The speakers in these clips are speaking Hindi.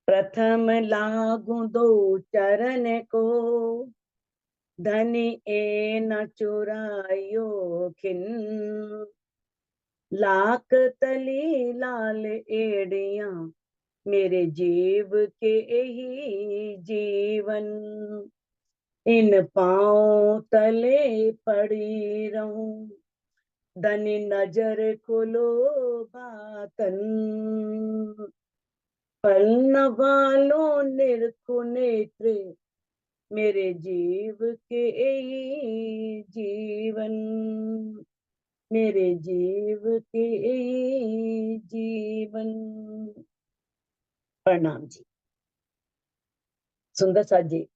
प्रथम लागू दो चरण को, धनी ए न चुरायो खिन। लाख तली लाल एड़िया, मेरे जीव के यही जीवन। इन पांव तले पड़ी रहूं, धनी नजर खोलो बातन। पलना वालों निरखो नेत्र, मेरे जीव के यही जीवन। मेरे जीव के यही जीवन। प्रणाम जी। सुंदर साथ जी,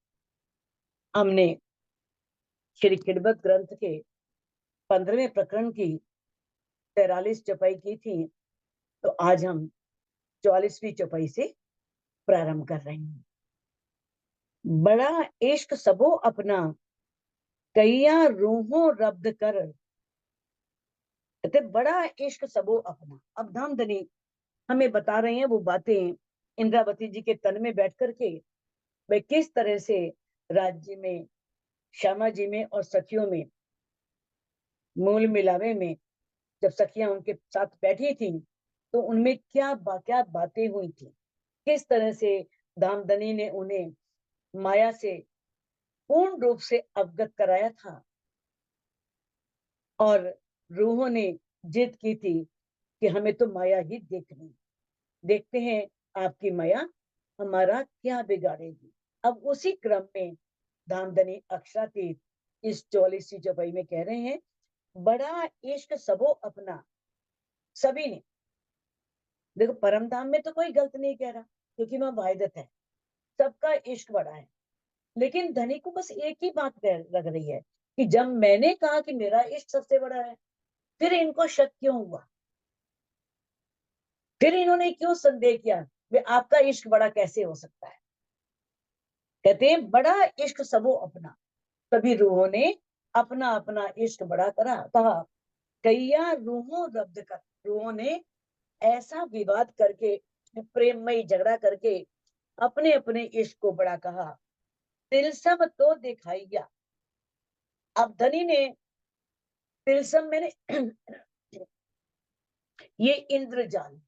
हमने श्री किड़बत ग्रंथ के 15वें प्रकरण की 43 चौपाई की थी, तो आज हम 44वीं चौपाई से प्रारंभ कर रहे हैं। बड़ा इश्क सबो अपना, कैया रूहों रब्द कर। कहते बड़ा इश्क सबो अपना। अब धामधनी हमें बता रहे हैं वो बातें इंद्रावती जी के तन में बैठ करके वे किस तरह से राज्य में, श्यामा जी में और सखियों में, मूल मिलावे में जब सखियां उनके साथ बैठी थी तो उनमें क्या बातें हुई थी, किस तरह से धामधनी ने उन्हें माया से पूर्ण रूप से अवगत कराया था और रूहों ने जिद की थी कि हमें तो माया ही देखनी। देखते हैं आपकी माया हमारा क्या बिगाड़ेगी। अब उसी क्रम में धामधनी अक्षरातीत इस 44वीं चौपाई में कह रहे हैं, बड़ा इश्क सबो अपना। सभी ने देखो, परम धाम में तो कोई गलत नहीं कह रहा क्योंकि वहां वाहिदत है, सबका इश्क बड़ा है। लेकिन धनी को बस एक ही बात लग रही है कि जब मैंने कहा कि मेरा इश्क सबसे बड़ा है, फिर इनको शक क्यों हुआ, फिर इन्होंने क्यों संदेह किया वे आपका इश्क बड़ा कैसे हो सकता है। कहते हैं बड़ा इश्क सबो अपना। सभी रूहों ने अपना अपना इश्क बड़ा कहा। कैया रूहों रब्द कर। रूहों ने ऐसा विवाद करके, प्रेममयी झगड़ा करके अपने अपने इश्क को बड़ा कहा। तिलसम तो दिखाइया। अब धनी ने तिलसम मैंने ये इंद्रजाल,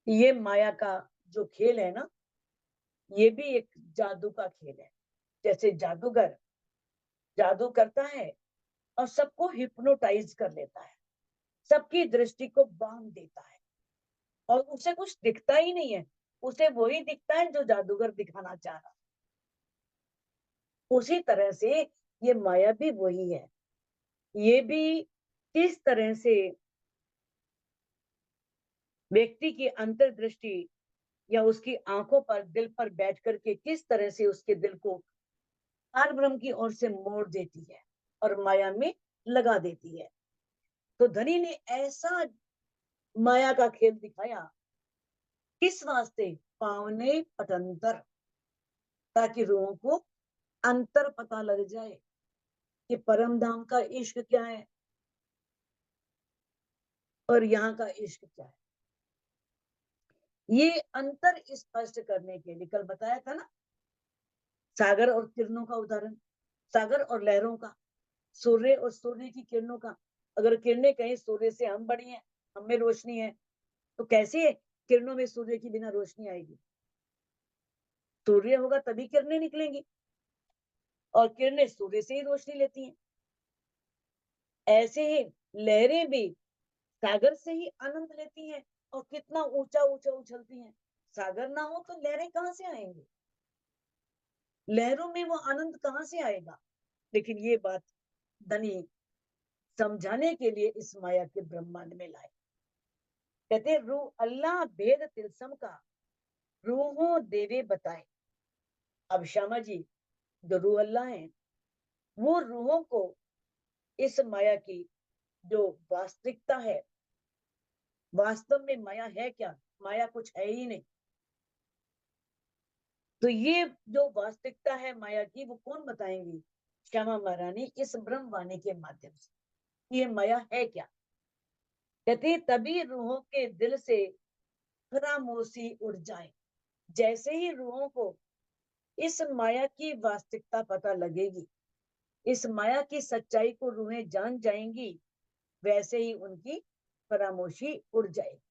ये माया का जो खेल है ना, ये भी एक जादू का खेल है। जैसे जादूगर जादू करता है और सबको हिप्नोटाइज कर लेता है, सबकी दृष्टि को बांध देता है और उसे कुछ दिखता ही नहीं है, उसे वही दिखता है जो जादूगर दिखाना चाह रहा। उसी तरह से ये माया भी वही है। ये भी किस तरह से व्यक्ति की अंतर्दृष्टि या उसकी आंखों पर, दिल पर बैठ करके किस तरह से उसके दिल को पार ब्रह्म की ओर से मोड़ देती है और माया में लगा देती है। तो धनी ने ऐसा माया का खेल दिखाया, किस वास्ते? पावने पटंतर, ताकि रूहों को अंतर पता लग जाए कि परम धाम का इश्क क्या है और यहाँ का इश्क क्या है। ये अंतर स्पष्ट करने के लिए कल बताया था ना, सागर और किरणों का उदाहरण, सागर और लहरों का, सूर्य और सूर्य की किरणों का। अगर किरणें कहीं सूर्य से हम बड़ी हैं, हम में रोशनी है, तो कैसे किरणों में सूर्य की बिना रोशनी आएगी? सूर्य होगा तभी किरणें निकलेंगी और किरणें सूर्य से ही रोशनी लेती हैं। ऐसे ही लहरें भी सागर से ही आनंद लेती हैं और कितना ऊंचा ऊंचा उछलती हैं। सागर ना हो तो लहरें कहां से आएंगी? लहरों में वो आनंद कहां से आएगा? लेकिन ये बात धनी समझाने के लिए इस माया के ब्रह्मांड में लाए। कहते रूह अल्लाह भेद तिलसम का, रूहों देवे बताए। अब श्यामा जी जो रूह अल्लाह है, वो रूहों को इस माया की जो वास्तविकता है, वास्तव में माया है क्या? माया कुछ है ही नहीं। तो ये जो वास्तविकता है माया की, वो कौन बताएंगी? श्यामा महारानी इस ब्रह्मवाणी के माध्यम से। ये माया है क्या? कहते तभी रूहों के दिल से खामोशी उड़ जाए। जैसे ही रूहों को इस माया की वास्तविकता पता लगेगी, इस माया की सच्चाई को रूहें जान जाएंगी, वैसे ही उनकी फरामोशी उड़ जाएगी।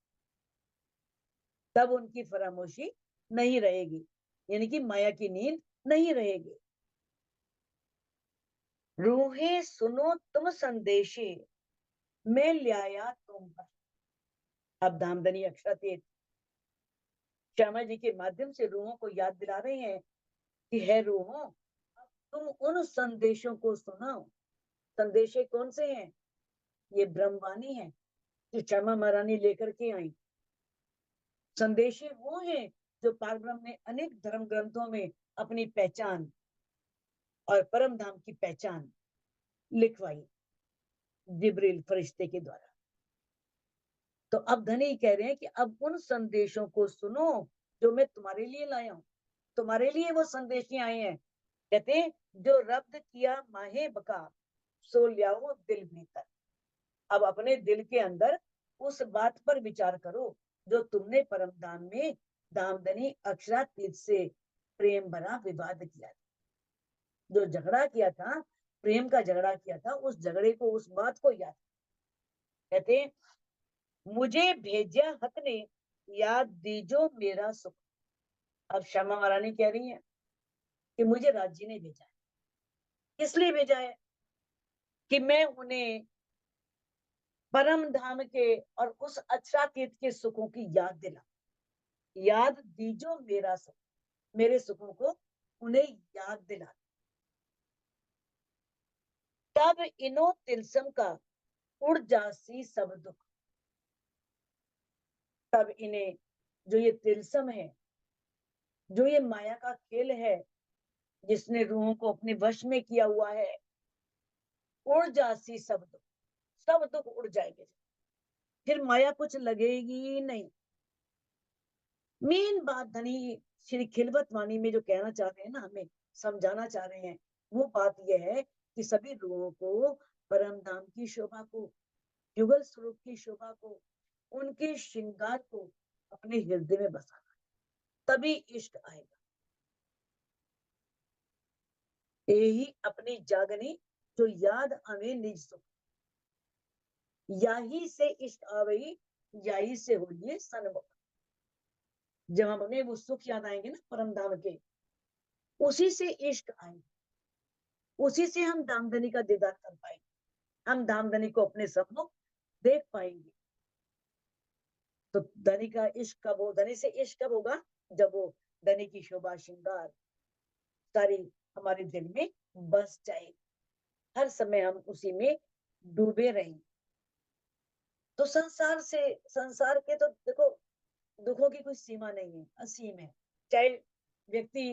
तब उनकी फरामोशी नहीं रहेगी, यानी कि माया की नींद नहीं रहेगी। रूहें सुनो तुम संदेशे, मैं लाया तुम पर। अब धामधनी अक्षरातीत श्यामा जी के माध्यम से रूहों को याद दिला रहे हैं कि है रूहों, अब तुम उन संदेशों को सुनाओ। संदेशे कौन से हैं? ये ब्रह्मवाणी है जो श्यामा महारानी लेकर के आई। संदेशे वो हैं जो पारब्रह्म ने अनेक धर्म ग्रंथों में अपनी पहचान और परम धाम की पहचान लिखवाई जिब्रील फरिश्ते के द्वारा। तो अब धनी कह रहे हैं कि अब उन संदेशों को सुनो जो मैं तुम्हारे लिए लाया हूं। तुम्हारे लिए वो संदेश आए हैं। कहते हैं जो रब्द किया माहे बका, सो लियाओ दिल भीतर। अब अपने दिल के अंदर उस बात पर विचार करो जो तुमने परम धाम में दामदनी अक्षरातीत से प्रेम भरा विवाद किया, जो झगड़ा किया था, प्रेम का झगड़ा किया था, उस झगड़े को, उस बात को याद। कहते मुझे भेजा हक ने, याद दीजो मेरा सुख। अब श्यामा महारानी कह रही है कि मुझे राजी ने भेजा है। इसलिए भेजा है कि मैं उन्हें परम धाम के और उस अक्षरातीत के सुखों की याद दिला। याद दीजो मेरा सुख, मेरे सुखों को उन्हें याद दिला। तब इनो तिलसम का उड़ जासी सब दुख। तब इन्हें, जो ये तिलसम है, जो ये माया का खेल है जिसने रूहों को अपने वश में किया हुआ है, उड़ जासी सब दुख उड़ जाएंगे। फिर माया कुछ लगेगी ही नहीं। मेन बात धनी श्री खिलवत वाणी में जो कहना चाह रहे हैं ना, हमें समझाना चाह रहे हैं, वो बात यह है कि सभी रूहों को परम धाम की शोभा को, युगल स्वरूप की शोभा को, उनके श्रृंगार को अपने हृदय में बसाना, तभी इष्ट आएगा। यही अपनी जागनी जो याद आवे निज सुख, याही से इष्ट आवई, याही से होइए सन्मुख। जब हमें वो सुख याद आएंगे ना परम धाम के, उसी से इष्ट आएंगे, उसी से हम दामदनी का दीदार कर पाएंगे, हम दामदनी को अपने सम्मुख देख पाएंगे। तो धनी का इश्क कब हो, धनी से इश्क कब होगा? जब वो धनी की शोभा श्रृंगार सारी हमारे दिल में बस जाए, हर समय हम उसी में डूबे रहें। तो संसार के तो देखो दुखों की कोई सीमा नहीं है, असीम है। चाहे व्यक्ति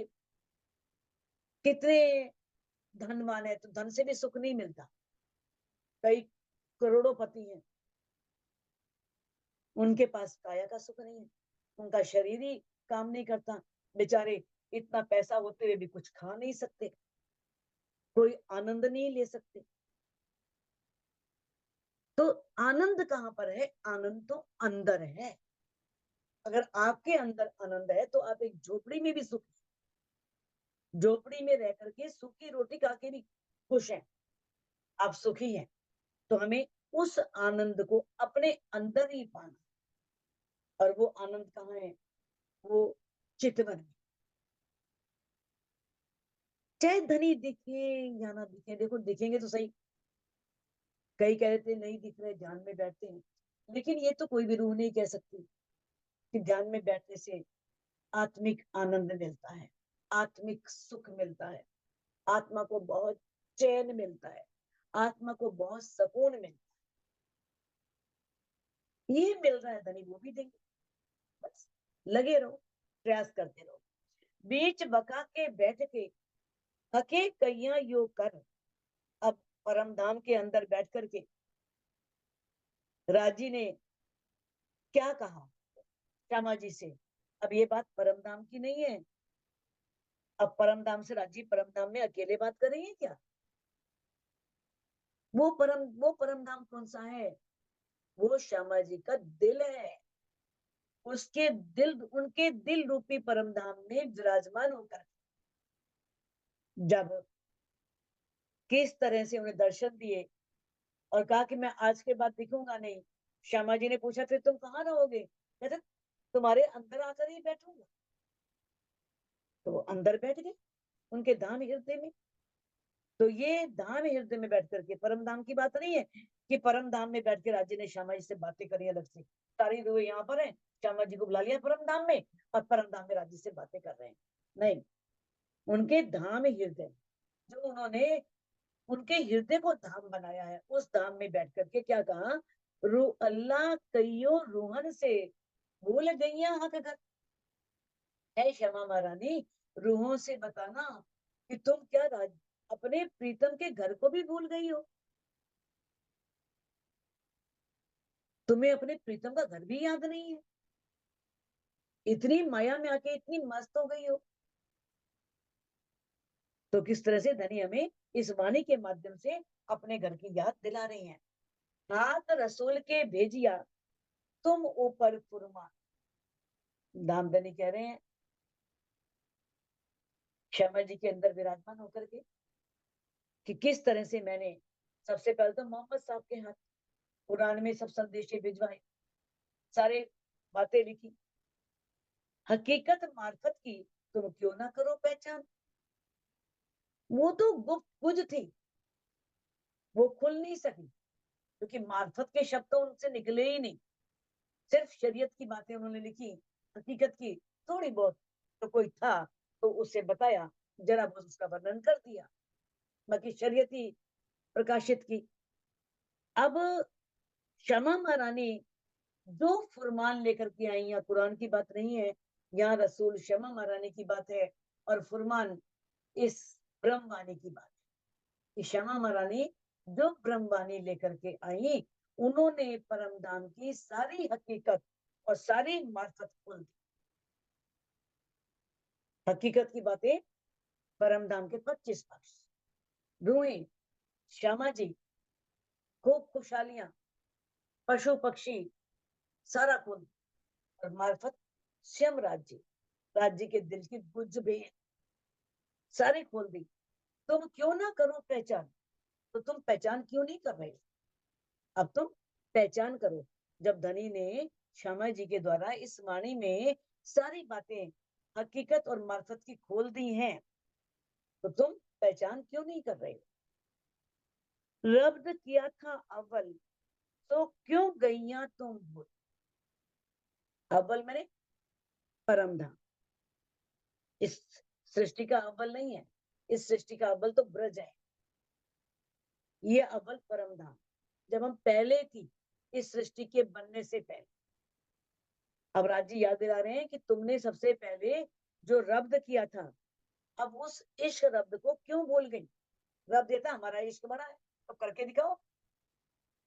कितने धनवान है, तो धन से भी सुख नहीं मिलता। कई करोड़ोंपति हैं, उनके पास काया का सुख नहीं है, उनका शरीर ही काम नहीं करता, बेचारे इतना पैसा होते हुए भी कुछ खा नहीं सकते, कोई आनंद नहीं ले सकते। तो आनंद कहाँ पर है? आनंद तो अंदर है। अगर आपके अंदर आनंद है तो आप एक झोपड़ी में भी सुख, झोपड़ी में रह करके सूखी रोटी खा के भी खुश हैं, आप सुखी हैं। तो हमें उस आनंद को अपने अंदर ही पाना। और वो आनंद कहाँ है? वो चितवन में। चाहे धनी दिखे या ना दिखे, देखो दिखेंगे तो सही, कई कहते नहीं दिख रहे, ध्यान में बैठते हैं, लेकिन ये तो कोई भी रूह नहीं कह सकती कि ध्यान में बैठने से आत्मिक आनंद मिलता है, आत्मिक सुख मिलता है, आत्मा को बहुत चैन मिलता है, आत्मा को बहुत सुकून मिलता है। ये मिल रहा है धनी, वो भी देंगे। बस लगे रहो, प्रयास करते रहो। बीच बका के बैठ के हके कैया योग कर। अब परम धाम के अंदर बैठ करके राजी ने क्या कहा श्यामा जी से? अब ये बात परम धाम की नहीं है। अब परम धाम से राजी परम धाम में अकेले बात कर रही है क्या? वो परम धाम कौन सा है? वो श्यामा जी का दिल है। उसके दिल, उनके दिल रूपी परम धाम में विराजमान होकर जब किस तरह से उन्हें दर्शन दिए और कहा कि मैं आज के बाद दिखूंगा नहीं। श्यामा जी ने पूछा फिर तुम कहाँ रहोगे? कहते तुम्हारे अंदर आकर ही बैठूंगा। तो वो अंदर बैठ गए उनके धाम हृदय में। तो ये धाम हृदय में बैठ करके, परम धाम की बात नहीं है कि परम धाम में बैठ के राजे ने श्यामा जी से बातें करी अलग से। सारी रूह यहाँ पर है, श्यामा जी को बुला लिया परम धाम में और परम धाम में राजे से बातें कर रहे हैं। नहीं, उनके धाम हृदय, जो उन्होंने उनके हृदय को धाम बनाया है, उस धाम में बैठ करके क्या कहा, रू अल्लाह कईयो रूहन से भूल गईया हक घर। है श्यामा महारानी, रूहों से बताना कि तुम क्या अपने प्रीतम के घर को भी भूल गई हो? तुम्हें अपने प्रीतम का घर भी याद नहीं है? इतनी माया में आके इतनी मस्त हो गई हो? तो किस तरह से धनी हमें इस वाणी के माध्यम से अपने घर की याद दिला रही हैं। हाथ रसूल के भेजिया तुम ऊपर फुरमा। दामदनी कह रहे हैं श्यामा जी के अंदर विराजमान होकर के कि किस तरह से मैंने सबसे पहले तो मोहम्मद साहब के हाथ कुरान में सब संदेशे भिजवाए, सारे बातें लिखी। हकीकत मार्फत की तुम क्यों ना करो पहचान। वो तो गुप्त गुज थी, वो खुल नहीं सकी क्योंकि मार्फत के शब्द तो उनसे निकले ही नहीं। सिर्फ शरीयत की बातें उन्होंने लिखी, हकीकत की थोड़ी बहुत तो कोई था तो उसे बताया, जरा बहुत उसका वर्णन कर दिया, बाकी शरीयत ही प्रकाशित की। अब शमा महारानी जो फुरमान लेकर के आई, या कुरान की बात नहीं है, यहाँ रसूल शमा महारानी की बात है और फुरमान इस ब्रह्मवाणी की बात है कि शमा महारानी जो ब्रह्मवाणी लेकर के आई, उन्होंने परम धाम की सारी हकीकत और सारी मार्फत खोल दी। हकीकत की बातें, परम धाम के 25 पक्ष, रूहें, श्यामा जी, खूब खुशहालियां, पशु पक्षी, सारा खोल। और मार्फत श्याम राज्य, राज्य के दिल की गुज भी सारी खोल दी। तुम क्यों ना करो पहचान, तो तुम पहचान क्यों नहीं कर रहे? अब तुम पहचान करो। जब धनी ने श्यामा जी के द्वारा इस वाणी में सारी बातें, हकीकत और मार्फत की खोल दी हैं, तो तुम पहचान क्यों नहीं कर रहे? रब्द किया था अव्वल, तो क्यों गईया तुम भूल। अव्वल मैंने परम धाम, इस सृष्टि का अव्वल नहीं है, इस सृष्टि का अव्वल तो ब्रज है, ये अव्वल परम धाम। जब हम पहले थी इस सृष्टि के बनने से पहले, अब राजी याद दिला रहे हैं कि तुमने सबसे पहले जो रब्द किया था, अब उस इश्क रब्द को क्यों भूल गई? रब देता हमारा इश्क बड़ा है, तो करके दिखाओ,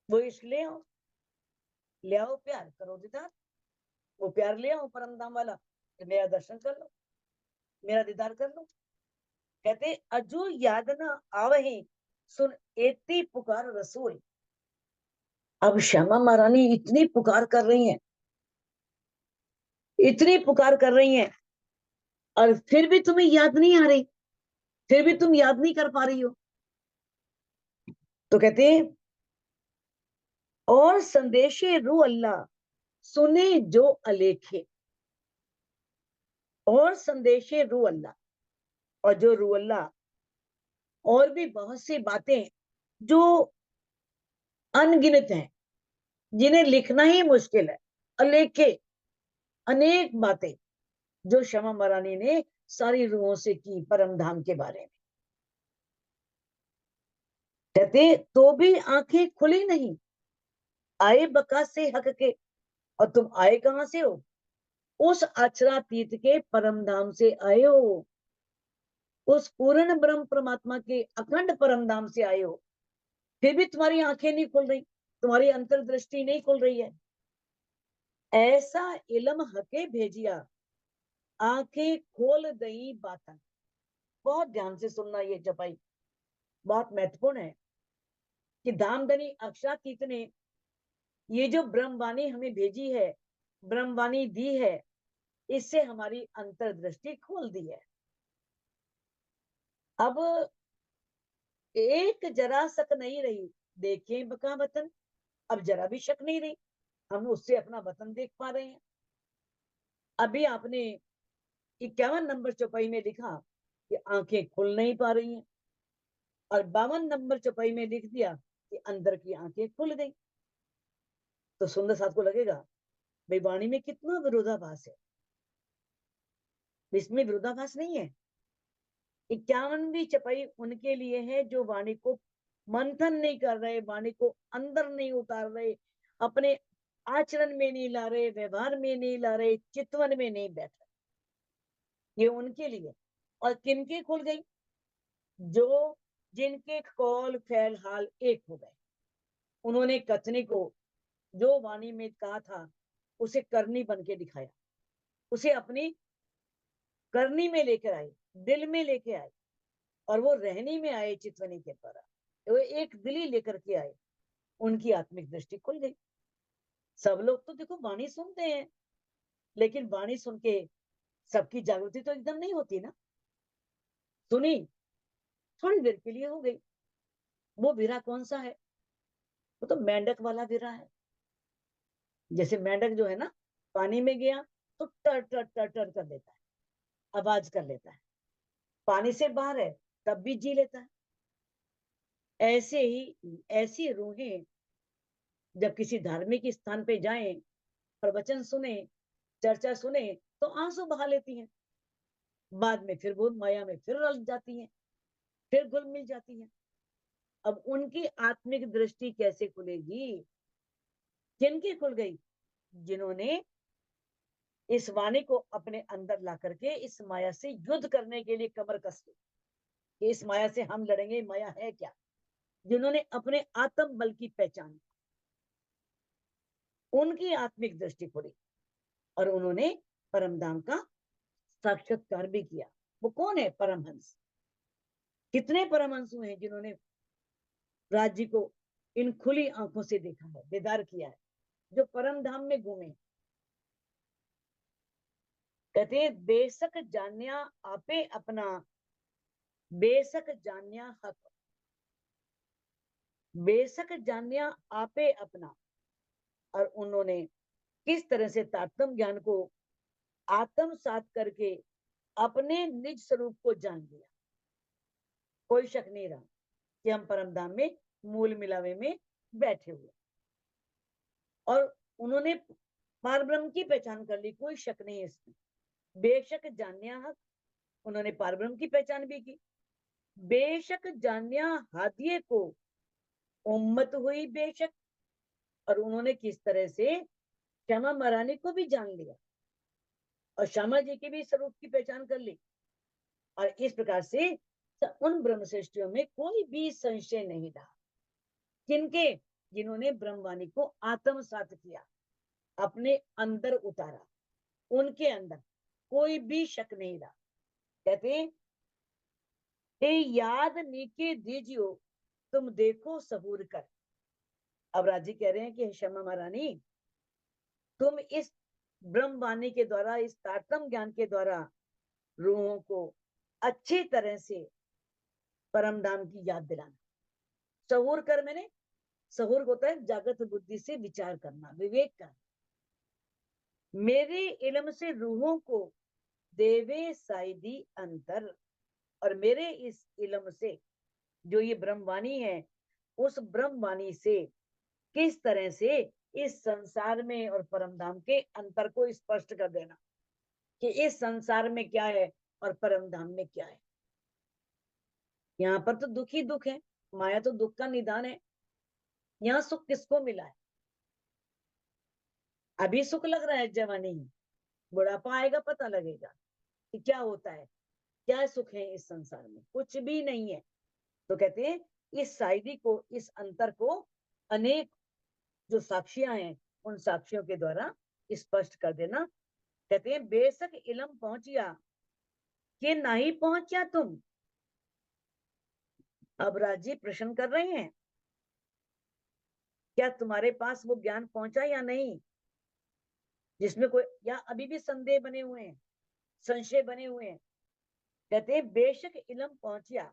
वो इश्क ले आओ, ले आओ प्यार, करो दीदार, वो प्यार ले आओ परम धाम वाला, तो मेरा दर्शन कर लो, मेरा दीदार कर लो। कहते अजू याद ना आवहे सुन एती पुकार रसूल। अब श्यामा महारानी इतनी पुकार कर रही हैं, इतनी पुकार कर रही हैं, और फिर भी तुम्हें याद नहीं आ रही, फिर भी तुम याद नहीं कर पा रही हो। तो कहते हैं और संदेशे रू अल्लाह सुने जो अलेखे। और संदेशे रू अल्लाह, और जो रू अल्लाह, और भी बहुत सी बातें जो अनगिनत हैं, जिन्हें लिखना ही मुश्किल है, अलेखे, अनेक बातें जो शमा महारानी ने सारी रूहों से की परम धाम के बारे में। कहते तो भी आंखें खुली नहीं, आए बका से हक के। और तुम आए कहां से हो? उस अक्षरातीत के परम धाम से आए हो, उस पूर्ण ब्रह्म परमात्मा के अखंड परम धाम से आए हो, फिर भी तुम्हारी आंखें नहीं खुल रही, तुम्हारी अंतर्दृष्टि नहीं खुल रही है। ऐसा इलम हके भेजिया आंखें खोल दई बातन। बहुत ध्यान से सुनना, ये जपाई बहुत महत्वपूर्ण है कि धामधनी अक्षरातीत ने ये जो ब्रह्मवाणी हमें भेजी है, ब्रह्मवाणी दी है, इससे हमारी अंतर्दृष्टि खोल दी है। अब एक जरा शक नहीं रही, देखें बका वतन, अब जरा भी शक नहीं रही, हम उससे अपना वतन देख पा रहे हैं। अभी आपने 51 नंबर चौपाई में लिखा कि आंखें खुल नहीं पा रही हैं, और 52 नंबर चौपाई में लिख दिया कि अंदर की आंखें खुल गई। तो सुंदर साथ को लगेगा भाई वाणी में कितना विरोधाभास है। इसमें विरोधाभास नहीं है। 51वीं चौपाई उनके लिए है जो वाणी को मंथन नहीं कर रहे, वाणी को अंदर नहीं उतार रहे, अपने आचरण में नहीं ला रहे, व्यवहार में नहीं ला रहे, चितवन में नहीं बैठ रहे, ये उनके लिए। और किनके खुल गई? जो जिनके कौल फैल हाल एक हो गए। उन्होंने कथनी को जो वाणी में कहा था उसे करनी बन के दिखाया, उसे अपनी करनी में लेकर आए, दिल में लेके आए, और वो रहनी में आए चितवनी के द्वारा, वो एक दिली लेकर के आए। उनकी आत्मिक दृष्टि खुल गई। सब लोग तो देखो वाणी सुनते हैं, लेकिन वाणी सुन के सबकी जागृति तो एकदम नहीं होती ना। सुनी, थोड़ी देर के लिए हो गई। वो विरह कौन सा है? वो तो मेंढक वाला विरह है। जैसे मेंढक जो है ना, पानी में गया तो टर टर टर टर कर लेता है, आवाज कर लेता है। पानी से बाहर है तब भी जी लेता है। ऐसे ही ऐसी रूहें जब किसी धार्मिक स्थान पे जाएं, प्रवचन सुने, चर्चा सुने, तो आंसू बहा लेती हैं। बाद में फिर वो माया में फिर रल जाती हैं, फिर घुल मिल जाती हैं। अब उनकी आत्मिक दृष्टि कैसे खुलेगी? किनकी खुल गई? जिन्होंने इस वाणी को अपने अंदर ला करके इस माया से युद्ध करने के लिए कमर कस ली कि इस माया से हम लड़ेंगे, माया है क्या। जिन्होंने अपने आत्म बल की पहचान, उनकी आत्मिक दृष्टि खुली और उन्होंने परमधाम का साक्षात्कार भी किया। वो कौन है? परमहंस। कितने परमहंस हुए हैं जिन्होंने राज्य को इन खुली आंखों से देखा है, दीदार किया है, जो परम धाम में घूमे। कहते हैं बेशक जान्या आपे अपना, बेशक जान्या हक, बेशक जान्या आपे अपना। और उन्होंने किस तरह से तात्म ज्ञान को आत्मसात करके अपने निज स्वरूप को जान लिया। कोई शक नहीं रहा कि हम परम धाम में मूल मिलावे में बैठे हुए। और उन्होंने पार ब्रह्म की पहचान कर ली, कोई शक नहीं है इसमें। बेशक जान्या हक, उन्होंने पार ब्रह्म की पहचान भी की। बेशक जान्या हादिये को उम्मत हुई बेशक, और उन्होंने किस तरह से श्यामा महारानी को भी जान लिया और श्यामा जी के भी स्वरूप की पहचान कर ली। और इस प्रकार से उन ब्रह्मश्रेष्ठियों में कोई भी संशय नहीं रहा। किनके? जिन्होंने ब्रह्मवाणी को आत्मसात किया, अपने अंदर उतारा, उनके अंदर कोई भी शक नहीं रहा। कहते याद नीके दीजियो तुम देखो सबूर कर। अब राजी कह रहे हैं कि श्यामा महारानी, तुम इस ब्रह्मवाणी के द्वारा, इस तारतम ज्ञान के द्वारा रूहों को अच्छी तरह से परम धाम की याद दिलाना। सहूर कर, मैंने सहूर होता है जागृत बुद्धि से विचार करना, विवेक करना। मेरे इल्म से रूहों को देवे साइदी अंतर, और मेरे इस इल्म से, जो ये ब्रह्मवाणी है, उस ब्रह्मवाणी से किस तरह से इस संसार में और परमधाम के अंतर को स्पष्ट कर देना कि इस संसार में क्या है और परमधाम में क्या है। यहाँ पर तो दुख ही दुख है, माया तो दुख का निदान है। यहाँ सुख किसको मिला है? अभी सुख लग रहा है जवानी ही, बुढ़ापा आएगा पता लगेगा कि क्या होता है, क्या सुख है इस संसार में, कुछ भी नहीं है। तो कहते हैं इस साइडी को, इस अंतर को अनेक जो साक्षियां हैं उन साक्षियों के द्वारा स्पष्ट कर देना। कहते हैं बेशक इलम पहुंचिया कि नहीं पहुंचा तुम। अब राजी प्रश्न कर रहे हैं, क्या तुम्हारे पास वो ज्ञान पहुंचा या नहीं? जिसमें कोई या अभी भी संदेह बने हुए हैं, संशय बने हुए हैं। कहते हैं बेशक इलम पहुंचा,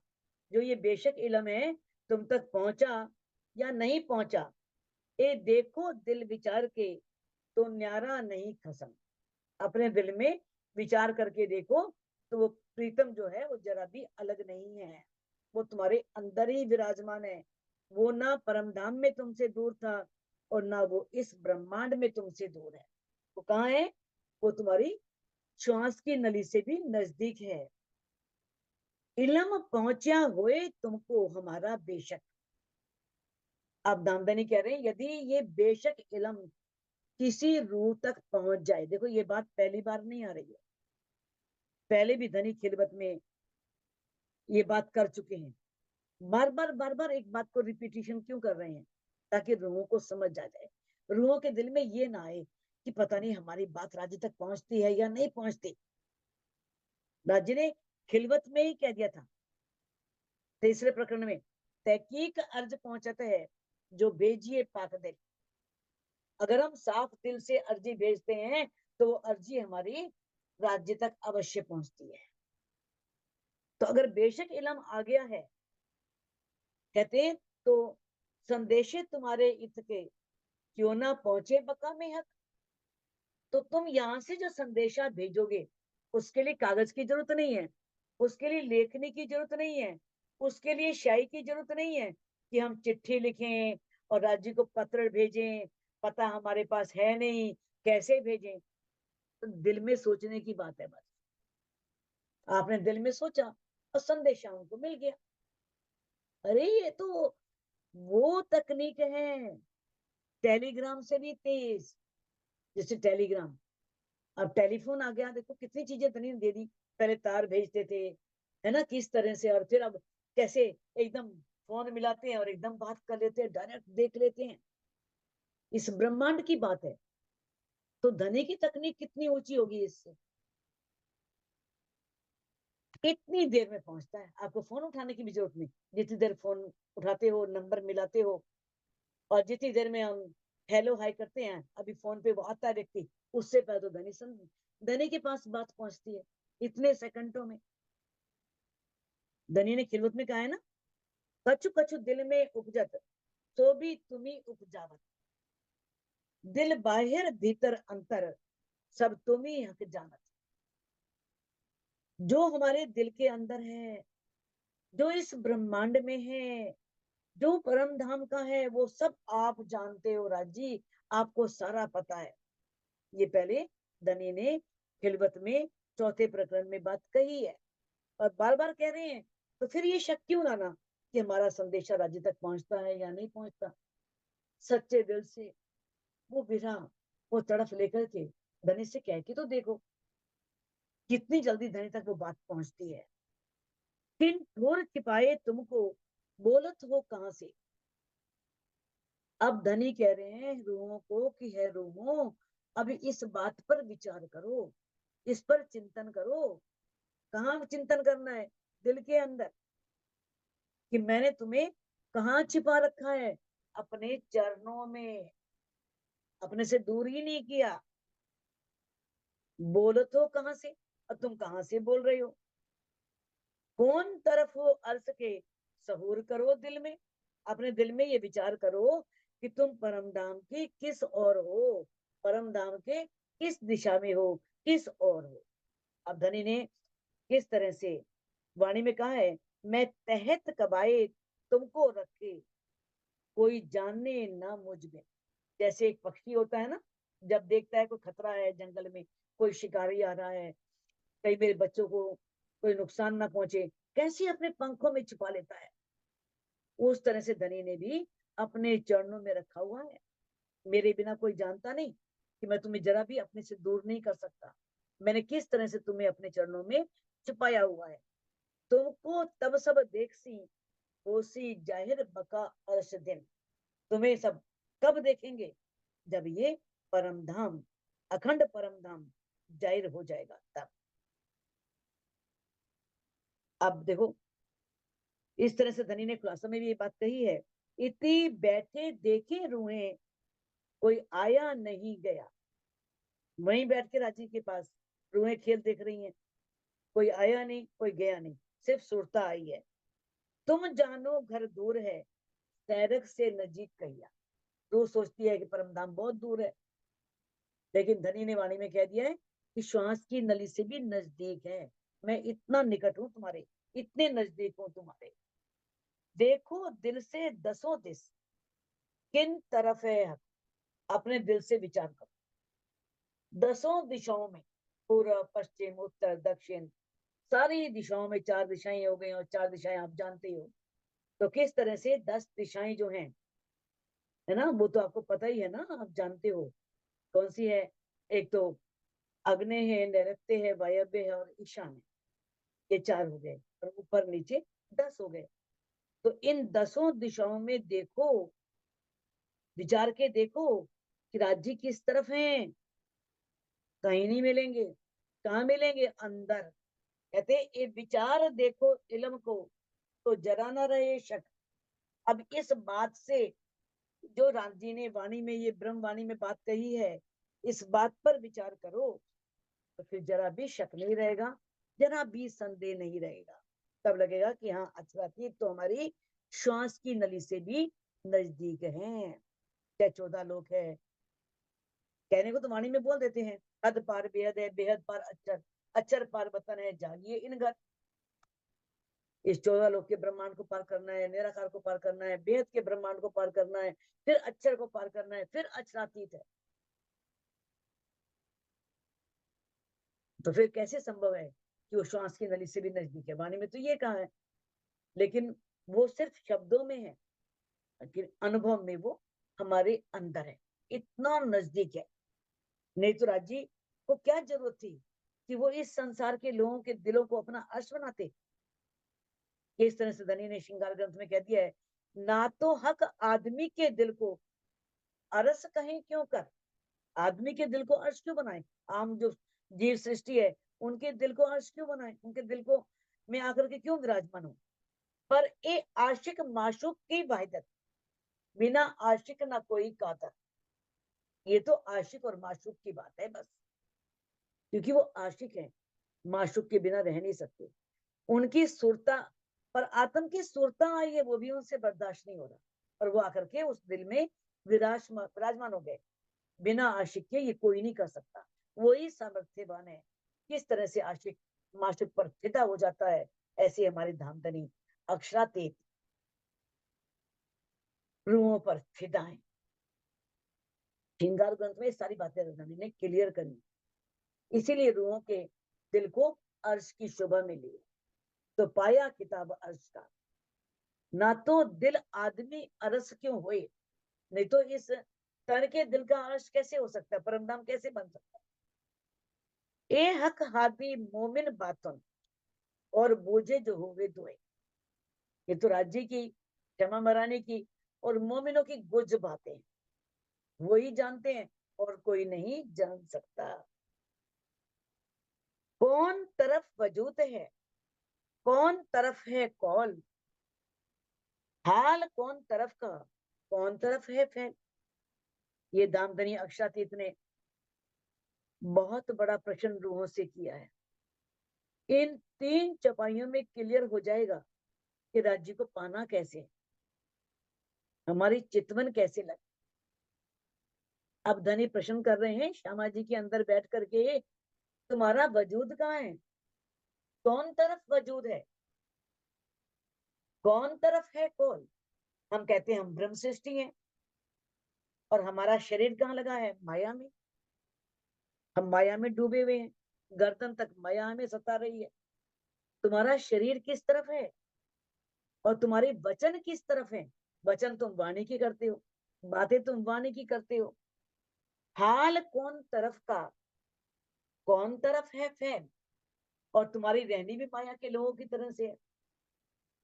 जो ये बेशक इलम है तुम तक पहुंचा या नहीं पहुंचा, ए देखो दिल विचार के तो न्यारा नहीं खसम। अपने दिल में विचार करके देखो तो वो प्रीतम जो है वो जरा भी अलग नहीं है, वो तुम्हारे अंदर ही विराजमान है। वो ना परम धाम में तुमसे दूर था और ना वो इस ब्रह्मांड में तुमसे दूर है। वो कहाँ है? वो तुम्हारी श्वास की नली से भी नजदीक है। इलम पहुंचा हुए तुमको हमारा बेशक। आप दामदनी कह रहे हैं यदि ये बेशक इलम किसी रूह तक पहुंच जाए। देखो ये बात पहली बार नहीं आ रही है, पहले भी धनी खिलवत में ये बात कर चुके हैं। बार बार एक बात को रिपीटिशन क्यों कर रहे हैं? ताकि रूहों को समझ आ जाए, रूहों के दिल में ये ना आए कि पता नहीं हमारी बात राज्य तक पहुंचती है या नहीं पहुंचती। राज्य ने खिलवत में ही कह दिया था तीसरे प्रकरण में, तहकीक अर्ज पहुंचते है जो भेजिए पाक दिल। अगर हम साफ दिल से अर्जी भेजते हैं तो वो अर्जी हमारी राज्य तक अवश्य पहुंचती है। तो अगर बेशक इलम आ गया है, कहते हैं तो संदेशे तुम्हारे इत के क्यों ना पहुंचे बका में हक। तो तुम यहां से जो संदेशा भेजोगे उसके लिए कागज की जरूरत नहीं है, उसके लिए लेखनी की जरूरत नहीं है, उसके लिए शाही की जरूरत नहीं है कि हम चिट्ठी लिखें और राज्य को पत्र भेजें, पता हमारे पास है नहीं, कैसे भेजें। तो दिल में सोचने की बात है बस। आपने दिल में सोचा और संदेशा उनको मिल गया। अरे ये तो वो तकनीक है टेलीग्राम से भी तेज। जैसे टेलीग्राम, अब टेलीफोन आ गया, देखो कितनी चीजें धनी ने दे दी। पहले तार भेजते थे, है ना, किस तरह से, और फिर अब कैसे एकदम फोन मिलाते हैं और एकदम बात कर लेते हैं, डायरेक्ट देख लेते हैं। इस ब्रह्मांड की बात है, तो धनी की तकनीक कितनी ऊंची होगी इससे। इतनी देर में पहुंचता है, आपको फोन उठाने की भी जरूरत नहीं। जितनी देर फोन उठाते हो, नंबर मिलाते हो, और जितनी देर में हम हेलो हाई करते हैं, अभी फोन पे वो आता है व्यक्ति, उससे पहले तो धनी के पास बात पहुंचती है इतने सेकंडों में। धनी ने खिलवत में कहा है ना, कछु कछु दिल में उपजत तो भी तुम्ही उपजावत। दिल बाहिर भीतर अंतर सब तुम्ही हक जानत। जो हमारे दिल के अंदर है, जो इस ब्रह्मांड में है, जो परम धाम का है, वो सब आप जानते हो राजी, आपको सारा पता है। ये पहले धनी ने खिलवत में चौथे प्रकरण में बात कही है और बार बार कह रहे हैं। तो फिर ये शक क्यों लाना कि हमारा संदेशा राज्य तक पहुंचता है या नहीं पहुंचता। सच्चे दिल से वो विरह, वो तड़फ लेकर के धनी से कह के तो देखो कितनी जल्दी धनी तक वो बात पहुंचती है। किन ठोर छिपाए तुमको बोलत हो कहां से। अब धनी कह रहे हैं रूहों को कि है रूहों, अभी इस बात पर विचार करो, इस पर चिंतन करो। कहाँ चिंतन करना है? दिल के अंदर, कि मैंने तुम्हें कहाँ छिपा रखा है? अपने चरणों में, अपने से दूर ही नहीं किया। बोलत हो कहां से, और तुम कहां से बोल रहे हो? कौन तरफ हो अर्श के सहूर करो दिल में। अपने दिल में ये विचार करो कि तुम परम धाम की किस ओर हो, परम धाम के किस दिशा में हो, किस ओर हो। अब धनी ने किस तरह से वाणी में कहा है, मैं तहत कबाए तुमको रखे कोई जानने ना मुझ में। जैसे एक पक्षी होता है ना, जब देखता है कोई खतरा है जंगल में, कोई शिकारी आ रहा है, कहीं मेरे बच्चों को कोई नुकसान ना पहुंचे, कैसे अपने पंखों में छुपा लेता है। उस तरह से धनी ने भी अपने चरणों में रखा हुआ है। मेरे बिना कोई जानता नहीं कि मैं तुम्हें जरा भी अपने से दूर नहीं कर सकता। मैंने किस तरह से तुम्हें अपने चरणों में छुपाया हुआ है। तुमको तब सब देख सी होसी जाहिर बका अर्श दिन। तुम्हें सब कब देखेंगे? जब ये परम धाम, अखंड परम धाम जाहिर हो जाएगा तब। अब देखो इस तरह से धनी ने खुलासा में भी ये बात कही है, इति बैठे देखे रूहें कोई आया नहीं गया। वहीं बैठ के राजी के पास रूहें खेल देख रही हैं, कोई आया नहीं, कोई गया नहीं, सिर्फ सुरता आई है। तुम जानो घर दूर है, सैरक से नजीक कहिया। तो सोचती है कि परमधाम बहुत दूर है, लेकिन धनी ने वाणी में कह दिया है कि श्वास की नली से भी नजदीक है। मैं इतना निकट हूं तुम्हारे, इतने नजदीक हूं तुम्हारे। देखो दिल से दसों दिस, किन तरफ है हक। अपने दिल से विचार करो, दसों दिशाओं में, पूर्व पश्चिम उत्तर दक्षिण, सारी दिशाओं में, चार दिशाएं हो गई, और चार दिशाएं आप जानते हो। तो किस तरह से 10 दिशाएं जो हैं, है ना, वो तो आपको पता ही है ना, आप जानते हो कौन सी है। एक तो अग्नि है, नैऋत्य है, वायव्य है और ईशान है। ये चार हो गए, और ऊपर नीचे 10 हो गए। तो इन 10 दिशाओं में देखो, विचार के देखो कि राज्य किस तरफ है। कहीं नहीं मिलेंगे। कहाँ मिलेंगे? अंदर। कहते ये विचार देखो इल्म को, तो जरा ना रहे शक। अब इस बात से, जो राम जी ने वाणी में, ये ब्रह्म वाणी में बात कही है, इस बात पर विचार करो, तो फिर जरा भी शक नहीं रहेगा, जरा भी संदेह नहीं रहेगा। तब लगेगा कि हाँ, अक्षरातीत तो हमारी श्वास की नली से भी नजदीक है। चाहे 14 लोग है, कहने को तो वाणी में बोल देते हैं, हद पार बेहद है, बेहद पार अक्षर, अक्षर पार वतन है, जागिए इन घर। इस 14 लोग के ब्रह्मांड को पार करना है, निराकार को पार करना है, बेहद के ब्रह्मांड को पार करना है, फिर अक्षर को पार करना है, फिर अक्षरातीत है। तो फिर कैसे संभव है कि वो श्वास की नली से भी नजदीक है? वाणी में तो ये कहा है, लेकिन वो सिर्फ शब्दों में है, लेकिन अनुभव में वो हमारे अंदर है, इतना नजदीक है। नहीं तो राजी को क्या जरूरत थी कि वो इस संसार के लोगों के दिलों को अपना अर्श बनाते। इस तरह से धनी ने श्रृंगार ग्रंथ में कह दिया है, ना तो हक आदमी के दिल को अरस कहीं क्यों कर। आदमी के दिल को अर्श क्यों बनाए? आम जो जीव सृष्टि है, उनके दिल को अर्श क्यों बनाए? उनके दिल को में आकर के क्यों विराजमान हो? पर ए आशिक माशूक की वाहिदत, बिना आशिक ना कोई कातर। ये तो आशिक और माशूक की बात है बस, क्योंकि वो आशिक है, माशूक के बिना रह नहीं सकते। उनकी सुरता पर आत्म की सुरता आई है, वो भी उनसे बर्दाश्त नहीं हो रहा, और वो आकर के उस दिल में विराजमान हो गए। बिना आशिक के ये कोई नहीं कर सकता। वही सामर्थ्यवान है। किस तरह से आशिक माशूक पर फिदा हो जाता है, ऐसे हमारी धामधनी अक्षरातीत रूहों पर फिदा है। श्रृंगार ग्रंथ में सारी बातें रघुनाथ ने क्लियर करी, इसीलिए रूहों के दिल को अर्श की शोभा मिली, तो पाया किताब अर्श का। ना तो दिल आदमी अरस क्यों हुए, नहीं तो इस तन के दिल का अर्श कैसे हो सकता है, परमधाम कैसे बन सकता है। ए हक हादी मोमिन बातन, और बूझे जो हुए दुए। ये तो राज्य की क्षमा मराने की और मोमिनों की गुज बातें, वही जानते हैं और कोई नहीं जान सकता। कौन तरफ वजूद है, कौन तरफ है कौल, हाल कौन तरफ का, कौन तरफ है फैल। ये दामदनी अक्षातीत ने बहुत बड़ा प्रश्न रूहों से किया है। इन 3 चपाइयों में क्लियर हो जाएगा कि राज्य को पाना कैसे, हमारी चितवन कैसे लगे। अब धनी प्रश्न कर रहे हैं श्यामा जी के अंदर बैठ करके, तुम्हारा वजूद कहाँ है? कौन तरफ वजूद है, कौन तरफ है कौन? हम कहते हैं हम ब्रह्म सृष्टि हैं, और हमारा शरीर कहाँ लगा है? माया में। हम माया में डूबे हुए हैं, गर्दन तक माया हमें सता रही है। तुम्हारा शरीर किस तरफ है, और तुम्हारे वचन किस तरफ है? वचन तुम वाणी की करते हो, बातें तुम वाणी की करते हो। हाल कौन तरफ का, कौन तरफ है फैल, और तुम्हारी रहनी भी माया के लोगों की तरह से है।